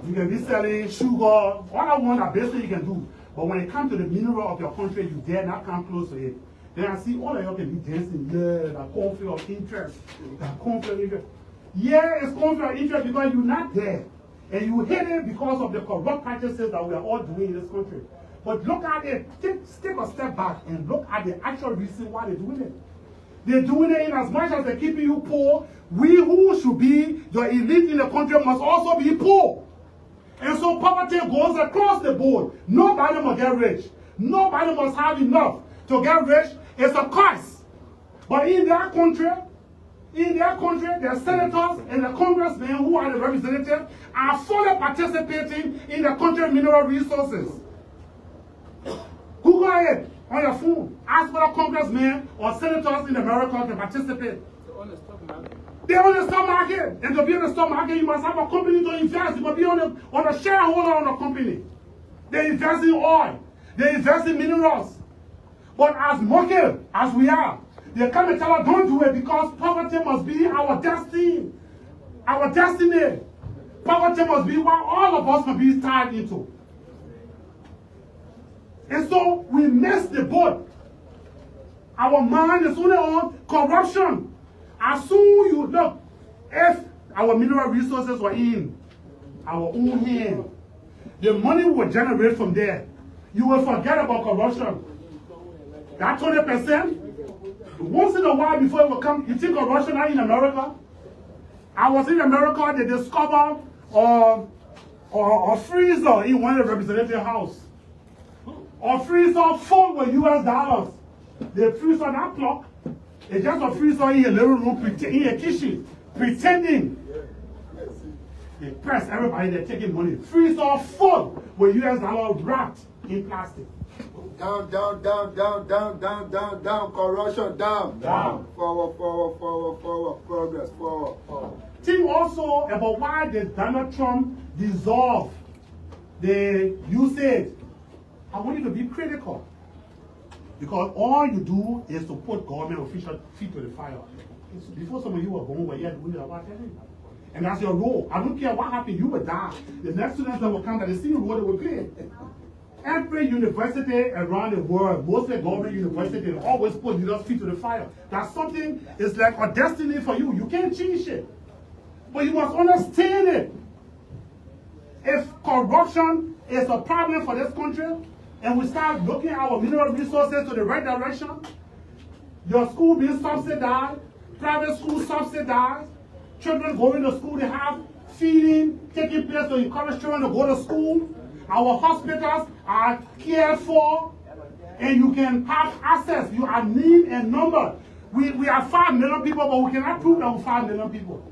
you can be selling sugar, all that one that basically you can do. But when it comes to the mineral of your country, you dare not come close to it. Then I see all of you can be dancing, yeah, that conflict of interest, that conflict of interest. Yeah, it's conflict of interest because you're not there. And you hate it because of the corrupt practices that we are all doing in this country. But look at it, take a step back and look at the actual reason why they're doing it. They're doing it in as much as they're keeping you poor. We who should be the elite in the country must also be poor. And so poverty goes across the board. Nobody must get rich. Nobody must have enough to get rich. It's a curse. But in their country, the senators and the congressmen who are the representatives are fully participating in the country's mineral resources. Google it on your phone. Ask for the congressmen or senators in America to participate. They're on the stock market. And to be on the stock market, you must have a company to invest. You must be on a shareholder on a company. They invest in oil. They invest in minerals. But as monkey as we are, they come and tell us don't do it because poverty must be our destiny. Our destiny. Poverty must be what all of us must be tied into. And so we miss the boat. Our mind is only on corruption. As soon you look, if our mineral resources were in our own hand, the money we will generate from there, you will forget about corruption. That 20%, once in a while before it will come, you think corruption are in America? I was in America, they discovered a freezer in one of the representative house. A freezer full with US dollars. The freezer not clock. It's just a freezer in a living room, in a kitchen, pretending. They press everybody, they're taking money. Freezer full with US dollars wrapped in plastic. Down, down, down, down, down, down, down, down, corruption, down. Down. Forward, forward, forward, forward, progress, forward, forward. Think also about why did Donald Trump dissolve the USAID. I want you to be critical. Because all you do is to put government officials' feet to the fire. Before some of you were born, were here doing about everything. And that's your role. I don't care what happened, you will die. The next students that will come, that the same role they will play. Every university around the world, mostly government universities, always put leaders' feet to the fire. That's something, it's like a destiny for you. You can't change it. But you must understand it. If corruption is a problem for this country, and we start looking at our mineral resources to the right direction, your school being subsidized, private schools subsidized, children going to school, they have feeding taking place to encourage children to go to school. Our hospitals are cared for, and you can have access. You are name and number. We are 5 million people, but we cannot prove that we're 5 million people.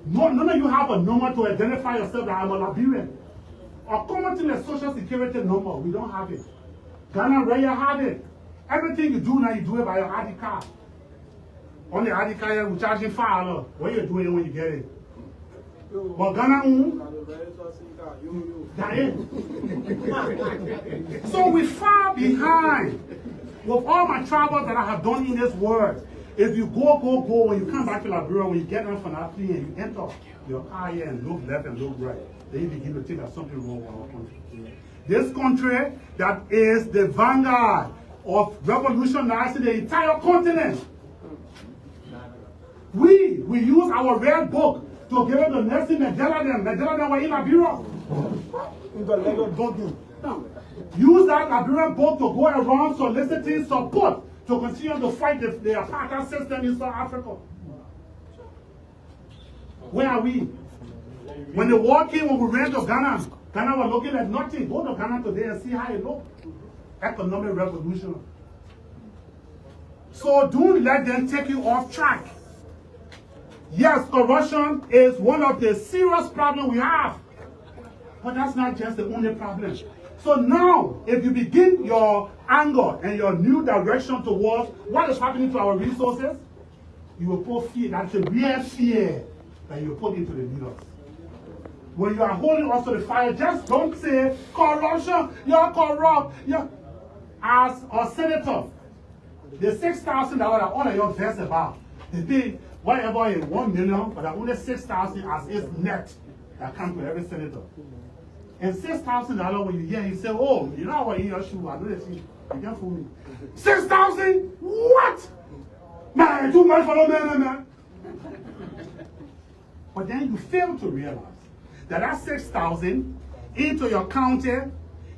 None of you have a number to identify yourself that I'm a Liberian. Or common thing is social security number. We don't have it. Ghana, where you have it. Everything you do now, you do it by your ID card. On the ID card, we charge you $5. What you doing when you get it? But Ghana, that is. So we far behind with all my travels that I have done in this world. If you go, when you come back to Liberia, when you get on from that plane and you enter your car here and look left and look right, then you begin to think that something wrong with our country. This country that is the vanguard of revolutionizing the entire continent. We use our red book to give it to Nelson Mandela were in Liberia. Use that Liberian book to go around soliciting support to continue to fight the apartheid system in South Africa. Where are we? When the war came, when we ran to Ghana, Ghana was looking at nothing. Go to Ghana today and see how it looks. Economic revolution. So don't let them take you off track. Yes, corruption is one of the serious problems we have. But that's not just the only problem. So now, if you begin your anger and your new direction towards what is happening to our resources, you will put fear. That's a real fear that you put into the leaders. When you are holding us to the fire, just don't say, corruption, you're corrupt. As a senator, the $6,000 that all of you vex about, they pay whatever is 1 million, but only 6,000 as is net that comes to every senator. And $6,000 when you hear, you say, oh, you know how I in your shoe, I know that you can't fool me. 6,000? What? Man, too much for no man. But then you fail to realize that 6,000 into your county,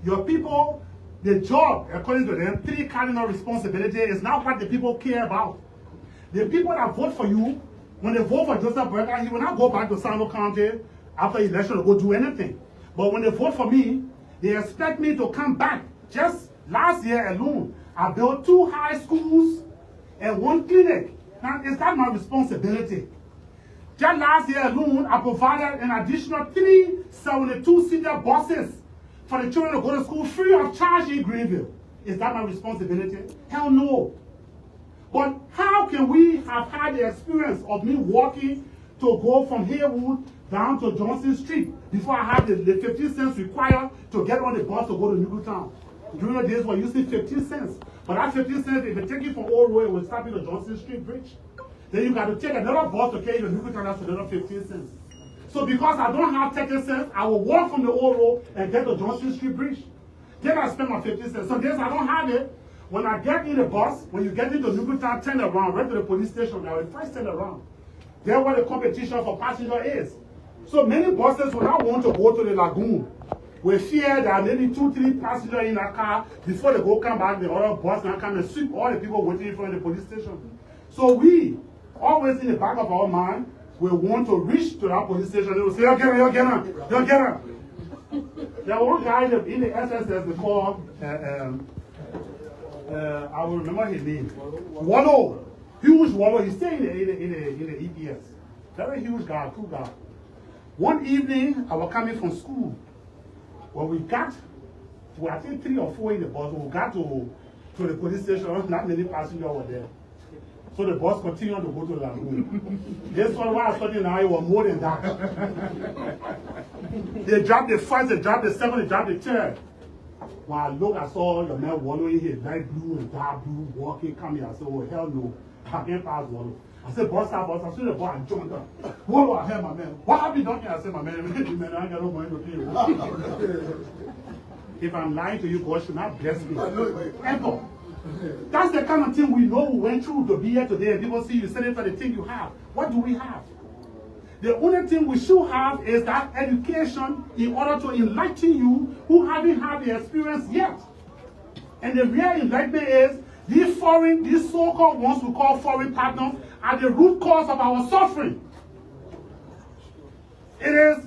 your people, the job, according to them, 3 cardinal responsibility is not what the people care about. The people that vote for you, when they vote for Joseph Burger, he will not go back to Sando County after election to go do anything. But when they vote for me, they expect me to come back. Just last year alone, I built 2 high schools and 1 clinic. Now, is that my responsibility? Just last year alone, I provided an additional 3 72-seater buses for the children to go to school free of charge in Greenville. Is that my responsibility? Hell no. But how can we have had the experience of me walking to go from Haywood down to Johnson Street before I had the 15 cents required to get on the bus to go to Newtown? During the days we're using 15 cents. But that 15 cents, if you take it from Old Road, it will stop you to Johnson Street Bridge. Then you got to take another bus to carry you to Newtown, that's another 15 cents. So because I don't have 30 cents, I will walk from the Old Road and get to Johnson Street Bridge. Then I spend my 15 cents. Some days I don't have it. When I get in the bus, when you get into Newtown, turn around, right to the police station, now if I turn around, that's where the competition for passenger is. So many buses will not want to go to the lagoon. We fear that maybe 2-3 passengers in a car, before they go come back, the other bus now come and sweep all the people waiting in front of the police station. So we, always in the back of our mind, we want to reach to that police station. They will say, you'll get him. There was one guy in the SSS they call, I will remember his name. Wallow. Huge Wallow. He's staying in the EPS. Very huge guy, cool guy. One evening, I was coming from school. When we got to, I think 3 or 4 in the bus, when we got to the police station, not many passengers were there. So the bus continued to go to the lagoon. This one, why I studied now, it was more than that. They dropped the first, they dropped the second, they dropped the third. When I looked, I saw your man Wallow in here, light blue and dark blue, walking, coming. I said, oh, hell no. I can't pass Wallow. I said, boss, I saw the boy and jumped up. Wallow, I heard my man. What happened, Duncan? I said, my man, I ain't got no money to pay you. If I'm lying to you, God should not bless me. Ever. That's the kind of thing we know we went through to be here today. And people see you selling for the thing you have. What do we have? The only thing we should have is that education in order to enlighten you who haven't had the experience yet. And the real enlightenment is these so-called ones we call foreign partners are the root cause of our suffering. It is,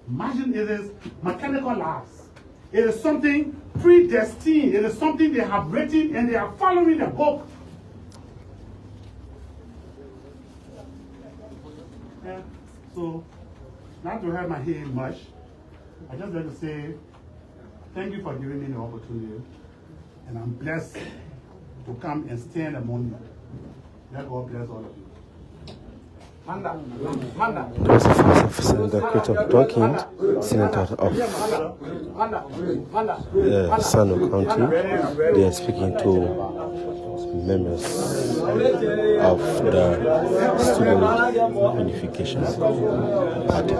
imagine it is mechanical laws. It is something predestined. It is something they have written and they are following the book. Yeah. So, not to have my head much, I just like to say thank you for giving me the opportunity. And I'm blessed to come and stand among you. Let God bless all of you. Senator Crayton Duncan, Senator of Sano County. They are speaking to members of the Student Unification Party.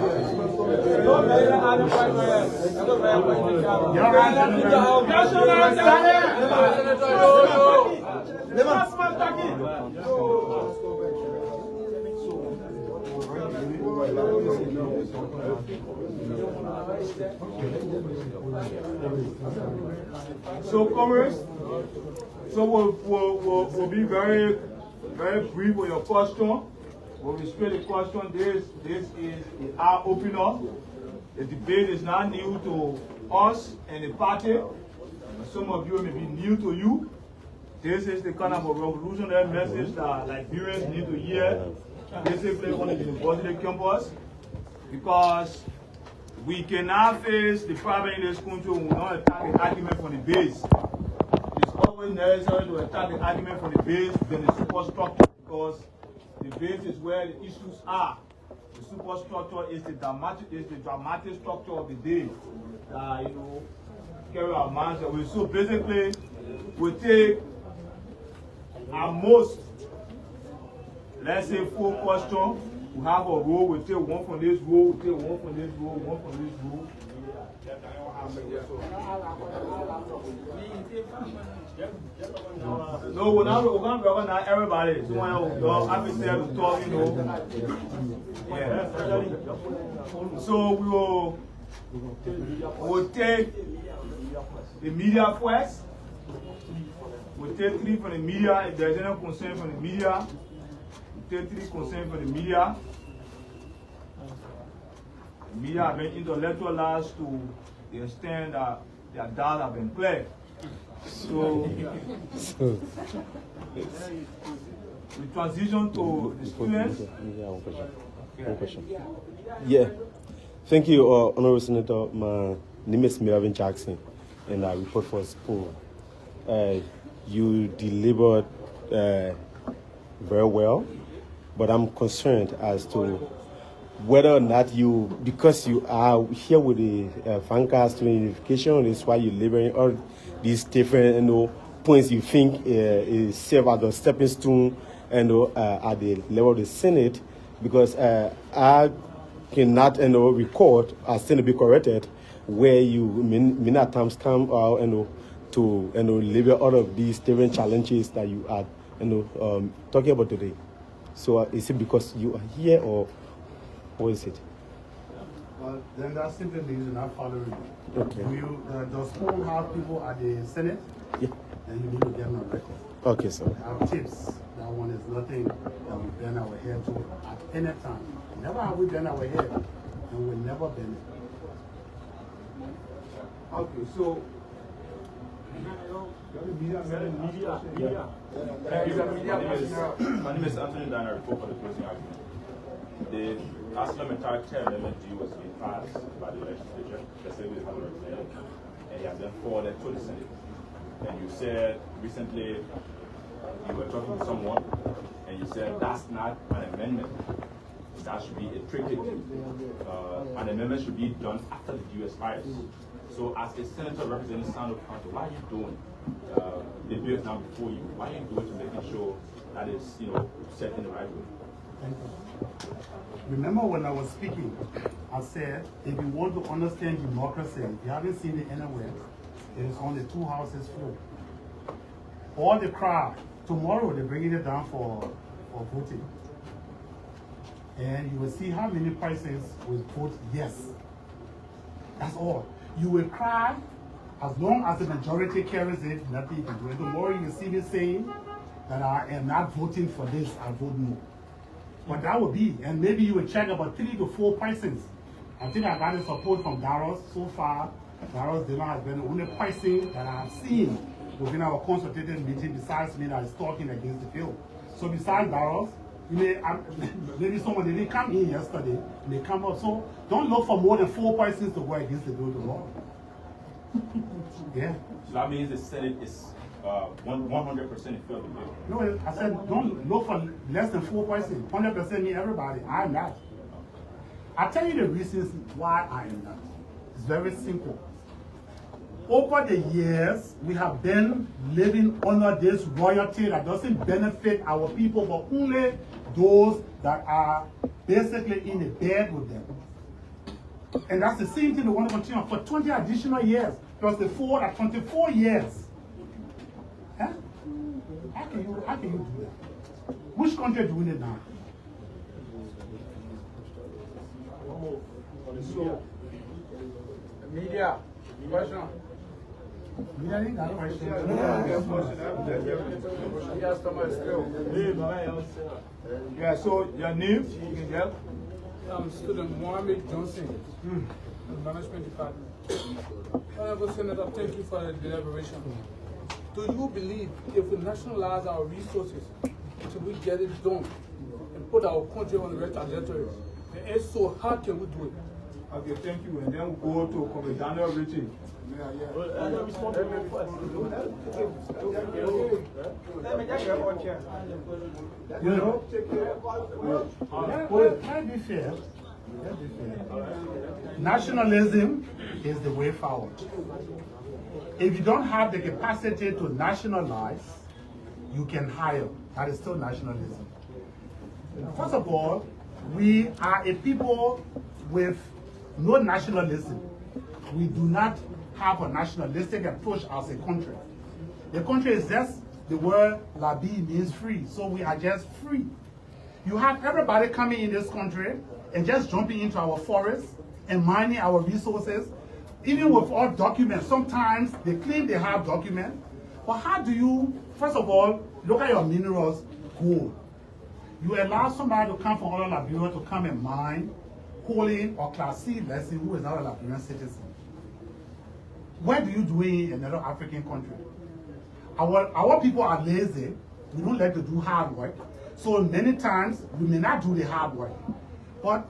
So, comrades, we'll be very brief with your question. We'll restrict the question. This is an eye-opener. The debate is not new to us and the party. Some of you may be new to you. This is the kind of a revolutionary message that Liberians need to hear, basically on the university campus, because we cannot face the problem in this country when we don't attack the argument from the base. It's always necessary to attack the argument from the base than the superstructure, because the base is where the issues are. The superstructure is the dramatic structure of the day that carry our minds away. So basically, we take at most, let's say 4 questions. We have a row, we take one from this row, we take one from this row, one from this row. No, we're not recognize everybody. Someone else will officer to talk, Yeah. So we'll take the media first. We'll take 3 from the media. If there's any concern from the media, we'll take 3 concern from the media. The media have been intellectualized to the extent that their doubts have been cleared. So we transition to the students. One question. Yeah. Thank you, Honorable Senator. My name is Melvin Jackson, and I report for school. You delivered very well, but I'm concerned as to whether or not you, because you are here with the Vanguard Student Unification, that's why you're delivering all these different points you think serve as a stepping stone at the level of the Senate, because I cannot record, as Senate be corrected, where you many times come out to deliver all of these different challenges that you are talking about today. So is it because you are here, or what is it? Well, then that's simply the reason I'm following. Okay. Does school have people at the Senate? Yeah. Then you need to get them on record. Okay, sir. I have tips. That one is nothing that we bend our head to at any time. Never have we bent our head, and we'll never bend it. Okay, so My name is Anthony Dana, I report for the closing argument. The parliamentary term Amendment D was being passed by the legislature, the Assembly has represented, and it has been forwarded to the Senate. And you said recently you were talking to someone, and you said that's not an amendment. That should be a trigger. An amendment should be done after the U.S. fires. So, as a senator representing Sano County, what are you doing? The bill is now before you. What are you doing to making sure that it's set in the right way? Thank you. Remember when I was speaking, I said, if you want to understand democracy, if you haven't seen it anywhere, it is on the 2 houses floor. All the crowd, tomorrow they're bringing it down for voting. And you will see how many persons will vote yes. That's all. You will cry as long as the majority carries it, nothing you can do. And tomorrow you will see me saying that I am not voting for this, I vote no. But that would be, and maybe you would check about 3 to 4 persons. I think I got the support from Daros so far. Daros Dillon has been the only person that I have seen within our consultative meeting besides me that is talking against the bill. So besides Daros, you may, maybe someone didn't come in yesterday, may come up. So don't look for more than 4 persons to go against the bill to law. Yeah. So that means the Senate is 100% in favor of the bill. No, I said don't look for less than 4 persons. 100% mean everybody. I am not. I'll tell you the reasons why I am not. It's very simple. Over the years, we have been living under this royalty that doesn't benefit our people, but only those that are basically in the bed with them. And that's the same thing they want to continue for 20 additional years, plus the 24 years. Huh? How can you do that? Which country is doing it now? So, media, question. Media ain't got a question. Yeah, so your name, you can get? I'm student Mohammed Johnson, Management Department. Honorable Senator, thank you for the deliberation. Do you believe if we nationalize our resources, should we get it done and put our country on the right trajectory? And if so, how can we do it? Okay, thank you. And then we'll go to Comrade Daniel Richie. You know, can be fair. Nationalism is the way forward. If you don't have the capacity to nationalize, you can hire. That is still nationalism. First of all, we are a people with no nationalism. We do not have a nationalistic approach as a country. The country is just, the word Labi means free, so we are just free. You have everybody coming in this country and just jumping into our forests and mining our resources, even with all documents. Sometimes they claim they have documents, but how do you, first of all, look at your minerals, gold. You allow somebody to come from other Liberia to come and mine, holding or Class C lesson who is not a Liberian citizen. Where do you do it in another African country? Our people are lazy. We don't like to do hard work. So many times we may not do the hard work. But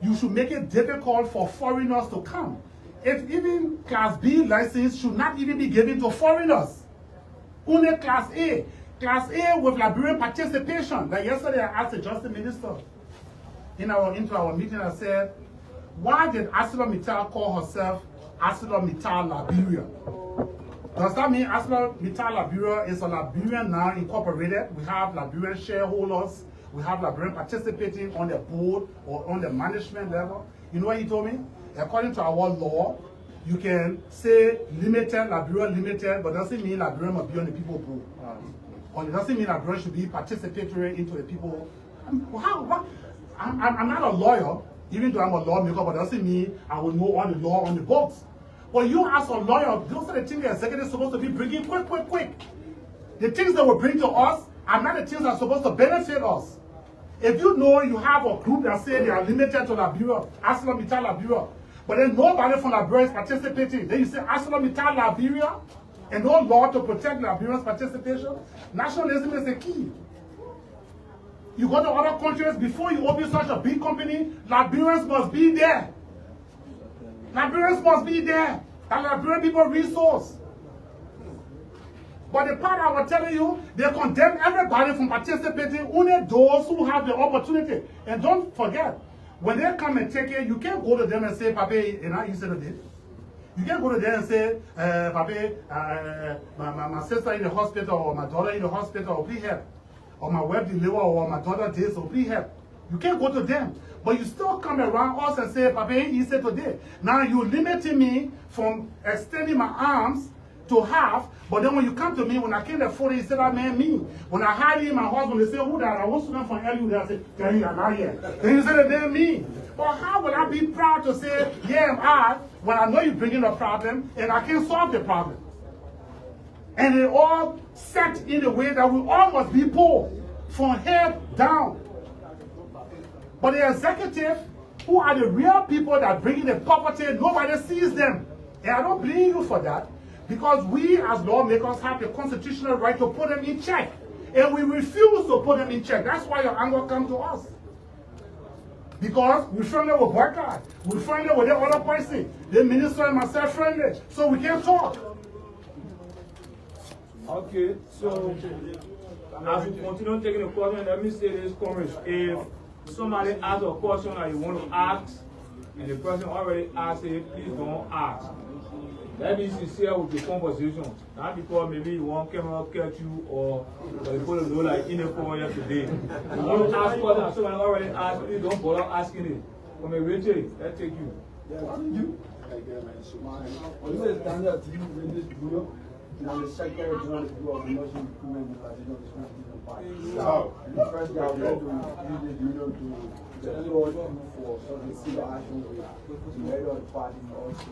you should make it difficult for foreigners to come. If even Class B license should not even be given to foreigners. Only Class A. Class A with Liberian participation. Like yesterday I asked the Justice Minister into our meeting, I said, why did ArcelorMittal call herself ArcelorMittal Liberia? Does that mean ArcelorMittal Liberia is a Liberian now incorporated? We have Liberian shareholders, we have Liberian participating on the board or on the management level. You know what he told me? According to our law, you can say limited, Liberia limited, but doesn't mean Liberia must be on the people board. Or it doesn't mean Liberia should be participatory into the people. I'm not a lawyer, even though I'm a lawmaker, but doesn't mean I will know all the law on the books. But you as a lawyer, those are the things the executive is supposed to be bringing quick. The things that will bring to us are not the things that are supposed to benefit us. If you know you have a group that say they are limited to Liberia, ArcelorMittal Liberia, but then nobody from Liberia is participating, then you say ArcelorMittal Liberia, and no law to protect Liberians' participation. Nationalism is the key. You go to other countries, before you open such a big company, Liberians must be there. Liberians must be there. And Liberian people resource. But the part I was telling you, they condemn everybody from participating, only those who have the opportunity. And don't forget, when they come and take it, you can't go to them and say, Papi, and I said it. You can't go to them and say, Papi, my sister in the hospital, or my daughter in the hospital, or please help. Or my wife deliver, or my daughter this, or please help. You can't go to them. But you still come around us and say, Papi, he said today. Now you're limiting me from extending my arms to half, but then when you come to me, when I came to 40, you said, that man me. When I hired him, my husband, they say, who that? I want to come from LU. I said, yeah, you are not here. Then you said, that man me. But how will I be proud to say, yeah, I, when I know you're bringing a problem, and I can solve the problem? And it all set in a way that we all must be poor, from head down. But the executive, who are the real people that bring in the poverty, nobody sees them. And I don't blame you for that, because we as lawmakers have the constitutional right to put them in check. And we refuse to put them in check. That's why your anger comes to us. Because we're friendly with Vanguard. We're friendly with the other person. The minister and myself friendly. So we can't talk. Okay, so as we continue taking the question, let me say this, comrades. If somebody asks a question that you want to ask, and the person already asked it, please don't ask. Let me be sincere with the conversation. Not because maybe you want camera catch you or you put a low like in the phone yesterday. You want to ask questions, somebody already asked, please don't bother asking it. From a Rachel, let's take you. Now the Secretary General of the National Recruitment Unification Party. So the first thing I would like to use this union to support for some civil action with the head of the party and also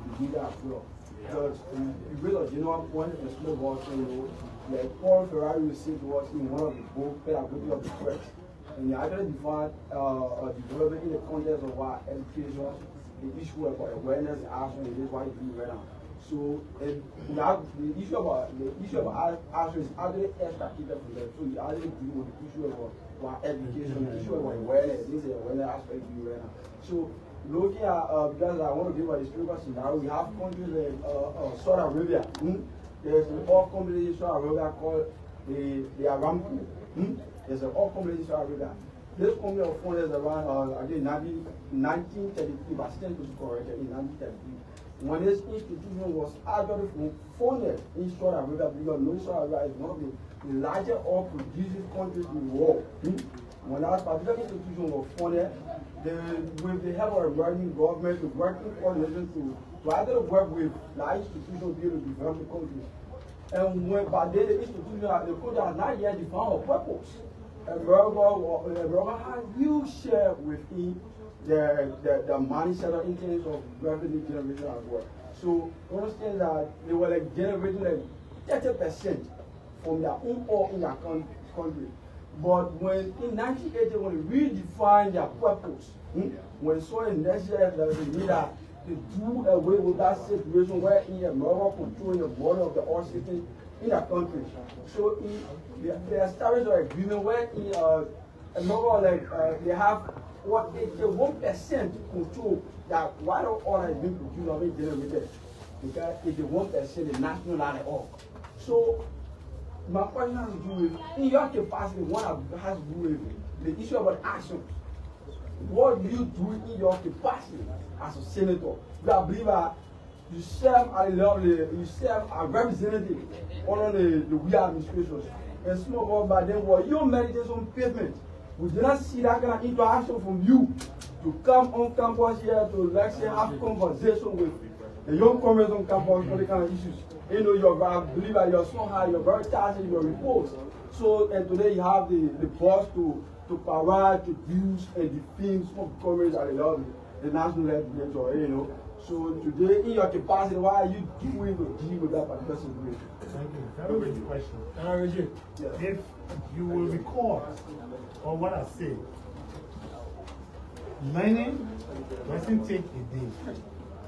the leader as well. Because the real of general point of the slow watching, like Paul Ferrari received watching one of the book pedagogy of the press. And he actually defined development in the context of our education, the issue about awareness, action, and this is what he do right now. So the issue about action is actually extracted from that. So you actually deal with the issue about education, the issue about awareness. This is the awareness aspect you right now. So looking at because I want to give a historical scenario, we have countries like Saudi Arabia. There's an oil company in Saudi Arabia called the Aramco. There's an oil company in Saudi Arabia. This company was founded around again 1933, but still to be corrected in 1933. When this institution was actually founded in Saudi Arabia, because Saudi Arabia is one of the largest oil producing countries in the world. When that particular institution was founded, with the help of the working government, the working coordination to either work with the institution to be able to develop the country. And when by then the institution, the country has not yet defined a purpose. And America has huge share within the money center in terms of revenue generation as well. So understand that they were like generating like 30% from their own oil in their country. But when in 1980 when they redefined their purpose, when they saw in next year that they need to do away with that situation where in America controlling the border of the oil system in their country. So they established an agreement where in America they have what 81% control that while oil is being produced or being generated, because 81% is national land oil. So my question has to do with in your capacity, one has to do with the issue about action. What do you do in your capacity as a senator? I believe you serve at the level, you serve as representative under the we administration. And some of us by then were your meditation on pavement. We did not see that kind of interaction from you to come on campus here to lecture, have conversation with the young comrades on campus on the kind of issues. You know, I believe that you're so high, you're very talented in your reports. So, and today you have the boss to provide, to use, and defend some comrades at the national legislature, you know. So today, in your capacity, why are you doing to deal with that particular situation? Thank you. Very good question. If you will recall on what I said, learning doesn't take a day.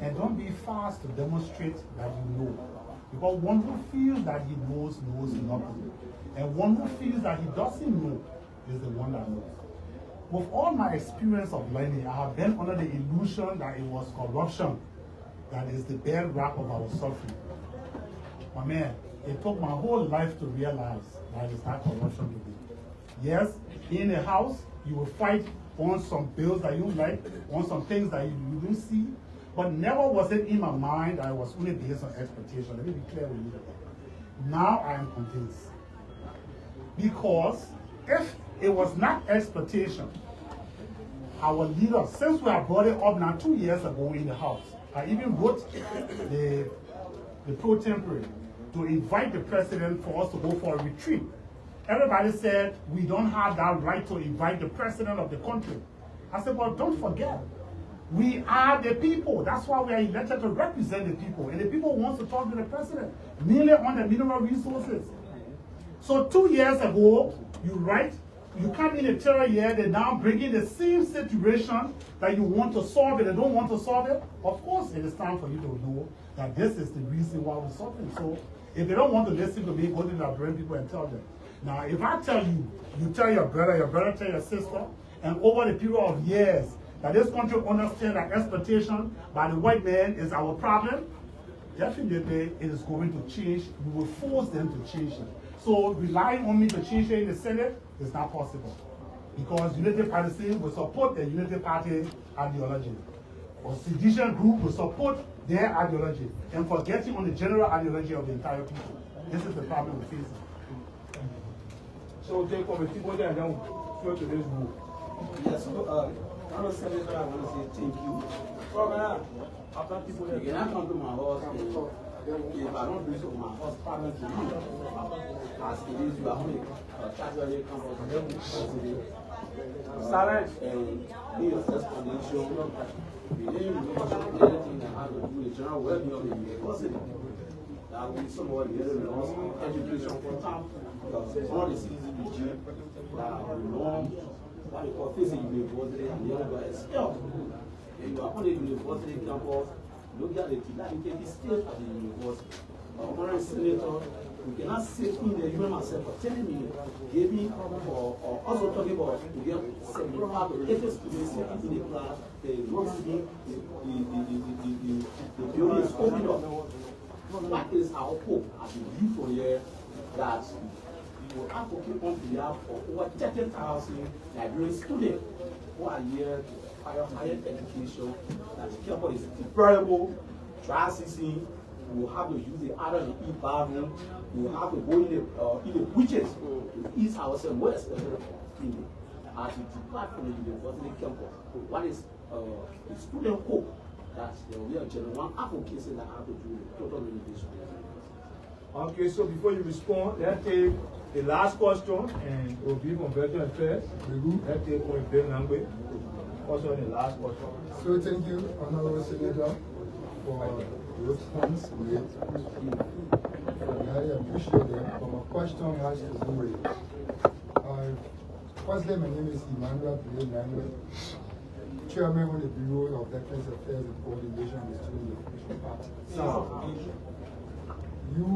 And don't be fast to demonstrate that you know. Because one who feels that he knows nothing. And one who feels that he doesn't know is the one that knows. With all my experience of learning, I have been under the illusion that it was corruption that is the bedrock of our suffering. My man, it took my whole life to realize that it's not corruption today. Yes, in a house, you will fight on some bills that you like, on some things that you don't see, but never was it in my mind that it was only based on expectation. Let me be clear with you. Now I am convinced. Because if it was not expectation, our leaders, since we have brought it up now 2 years ago in the House, I even wrote the pro tempore to invite the president for us to go for a retreat. Everybody said we don't have that right to invite the president of the country. I said, well, don't forget, we are the people. That's why we are elected to represent the people. And the people want to talk to the president, mainly on the mineral resources. So 2 years ago, you write you come in a terror here, they now bring in the same situation that you want to solve it, they don't want to solve it. Of course, it is time for you to know that this is the reason why we're suffering. So if they don't want to listen to me, go to the Liberian people and tell them. Now, if I tell you, you tell your brother tell your sister, and over the period of years, that this country understands that exploitation by the white man is our problem, definitely it is going to change. We will force them to change it. So relying on me to change it in the Senate is not possible. Because Unity Party will support the Unity Party ideology. Or sedition group will support their ideology and forgetting on the general ideology of the entire people. This is the problem we're facing. So we'll take from the people there and then we'll flow to this group. Yes, so, Senator, I want to say thank you. After people there, You cannot come to my house and if I don't do so, my house partner to you. As it is, you are only casually campus silence. and be your first foundation. We didn't anything that has to do with the general well-being of the university. That will be somewhat the other lost education for time. Because it's not a easy regime that will know what you call facing university and the other is expelled. And you are on the university campus, look at the Tilaniketi stage of the university. Honorary Senator, we cannot sit in the human myself for 10 minutes, giving or also talking about to get 75 to 80 students sitting in the class, the building is open up. What is our hope as a youth from here that we will advocate on behalf of over 30,000 Liberian students who are here to higher education, that the campus is deplorable, dry season, we will have to use the iron and eat bathroom, we will have to go in the witches to ease ourselves, more especially in as we depart from the university campus. What is the student hope that there will be a genuine advocacy that have to do with total renovation? Okay, so before you respond, let's take the last question and we'll be from Veteran Affairs. Let's take from the language. Also the last question. So thank you, Honorable Senator, for the response made. I appreciate that. But my question has to do with, firstly, my name is Emmanuel Language, Chairman of the Bureau of Veterans Affairs and Coordination of the Student Unification Party. So, you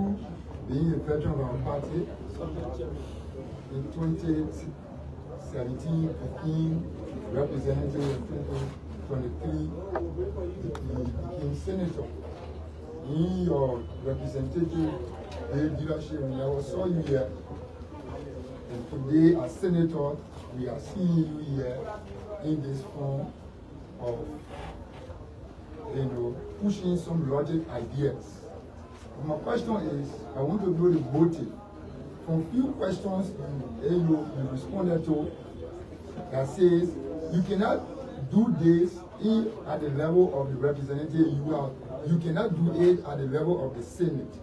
being a veteran of our party, in 2017, 15, representative in 2023, you became senator. In your representative leadership, when I saw you here, and today as senator, we are seeing you here in this form of, pushing some logic ideas. My question is, I want to know the motive. From few questions you responded to that says you cannot do this at the level of the representative you cannot do it at the level of the Senate.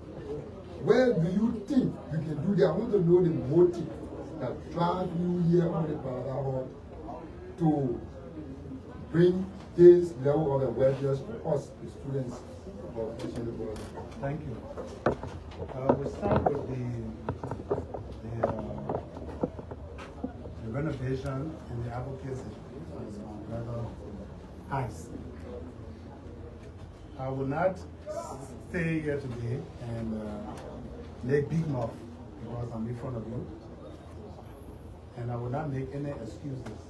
Where do you think you can do that? I want to know the motive that drive you here on the Parada to bring this level of awareness to us, the students of the world. Thank you. We'll start with the renovation and the advocacy on Brother Ice. I will not stay here today and make big mouth because I'm in front of you. And I will not make any excuses.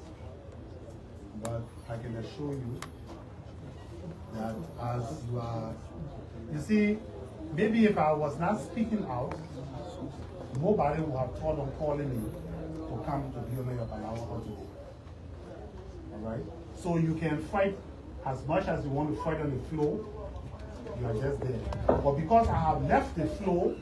But I can assure you that as you are, you see, maybe if I was not speaking out, nobody would have thought of calling me to come to be on your Palawa today. All right? So you can fight as much as you want to fight on the floor, you are just there. But because I have left the floor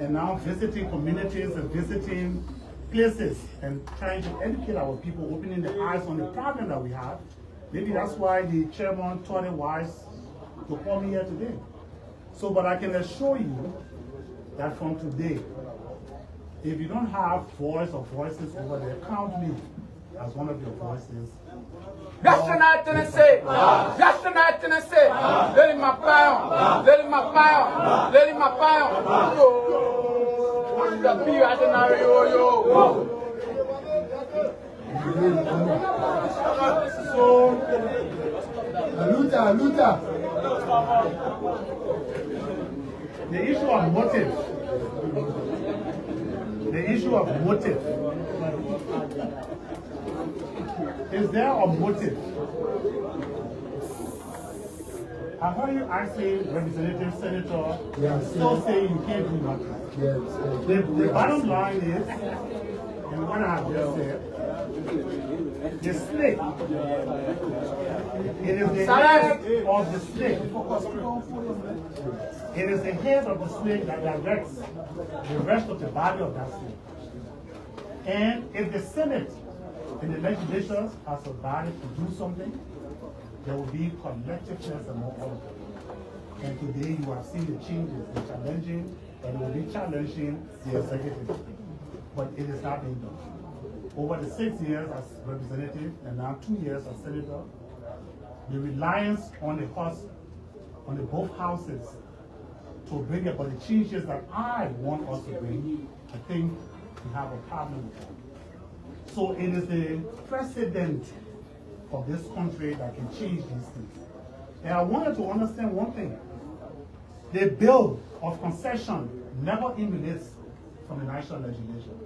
and now visiting communities and visiting places and trying to educate our people, opening their eyes on the problem that we have, maybe that's why the chairman thought it wise to call me here today. So, but I can assure you that from today, if you don't have voice or voices over there, count me as one of your voices. That's the night to say. That's the night to say. Let him my pound. Let him my pound. Let him my pound. Yo, the beer at the yo. So, Luther. the issue of motive. The issue of motive. Is there a motive? I heard you asking Representative Senator, still saying you can't do nothing. The bottom line is, and what I have just said, the snake, it is the head of the snake. It is the head of the snake that directs the rest of the body of that snake. And if the Senate and the legislatures has a body to do something, there will be collectiveness among all of them. And today you have seen the changes, the challenging, and will be challenging the executive. But it is not being done. Over the 6 years as representative and now 2 years as senator, the reliance on the both houses to bring about the changes that I want us to bring, I think we have a problem with that. So it is the president of this country that can change these things. And I wanted to understand one thing. The bill of concession never emanates from the national legislation.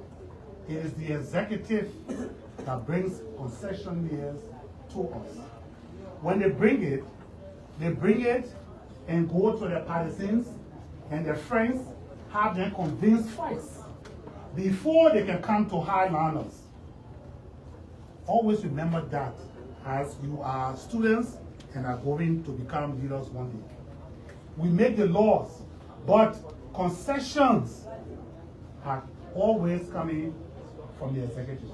It is the executive that brings concession years to us. When they bring it and go to their partisans and their friends, have them convinced twice before they can come to highlanders. Always remember that as you are students and are going to become leaders one day. We make the laws, but concessions are always coming from the executive.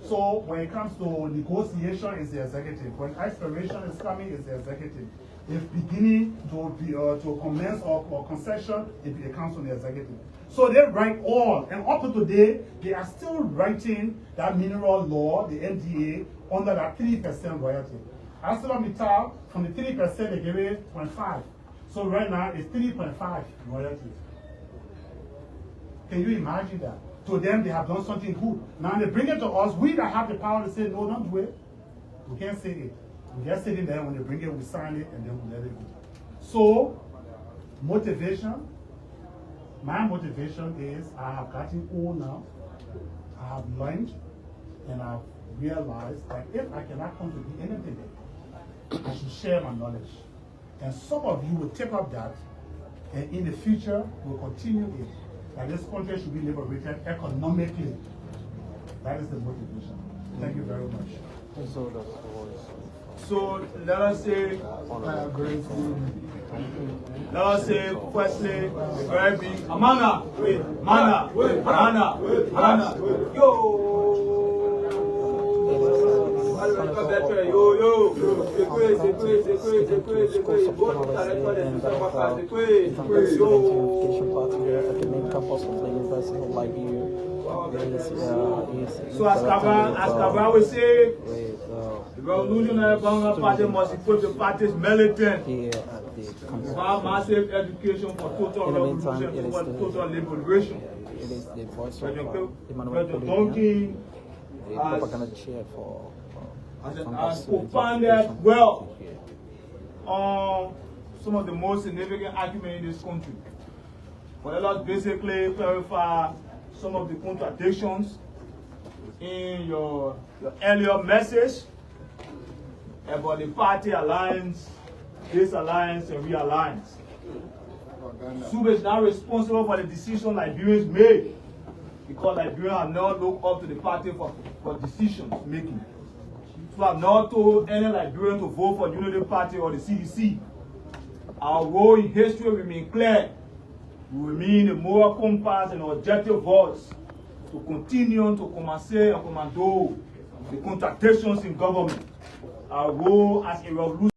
So when it comes to negotiation, it's the executive. When expiration is coming, it's the executive. If beginning to commence or concession, it comes from the executive. So they write all, and up to today, they are still writing that mineral law, the NDA, under that 3% royalty. ArcelorMittal, from the 3%, they gave it 0.5. So right now, it's 3.5 royalties. Can you imagine that? To them, they have done something good. Now they bring it to us. We that have the power to say, no, don't do it. We can't say it. We just sit in there. When they bring it, we sign it, and then we let it go. So, motivation. My motivation is I have gotten old now. I have learned, and I've realized that if I cannot contribute anything, I should share my knowledge. And some of you will take up that, and in the future, will continue it. That this country should be liberated economically. That is the motivation. Thank you very much. So let us say, firstly, very big, Amana, So as Cabral will say, the Revolutionary Vanguard Party must equip the party's militant for massive education for total revolution, for total liberation. It is the voice of President Duncan has propounded well on some of the most significant arguments in this country. But let us basically clarify some of the contradictions in your earlier message about the party alliance, disalliance, and realliance. SUBE is not responsible for the decision Liberians made because Liberians have not looked up to the party for decisions making. So I have not told any Liberian to vote for the Unity Party or the CDC. Our role in history remains clear. We remain a moral compass and objective voice to continue to command the contradictions in government. Our role as a revolution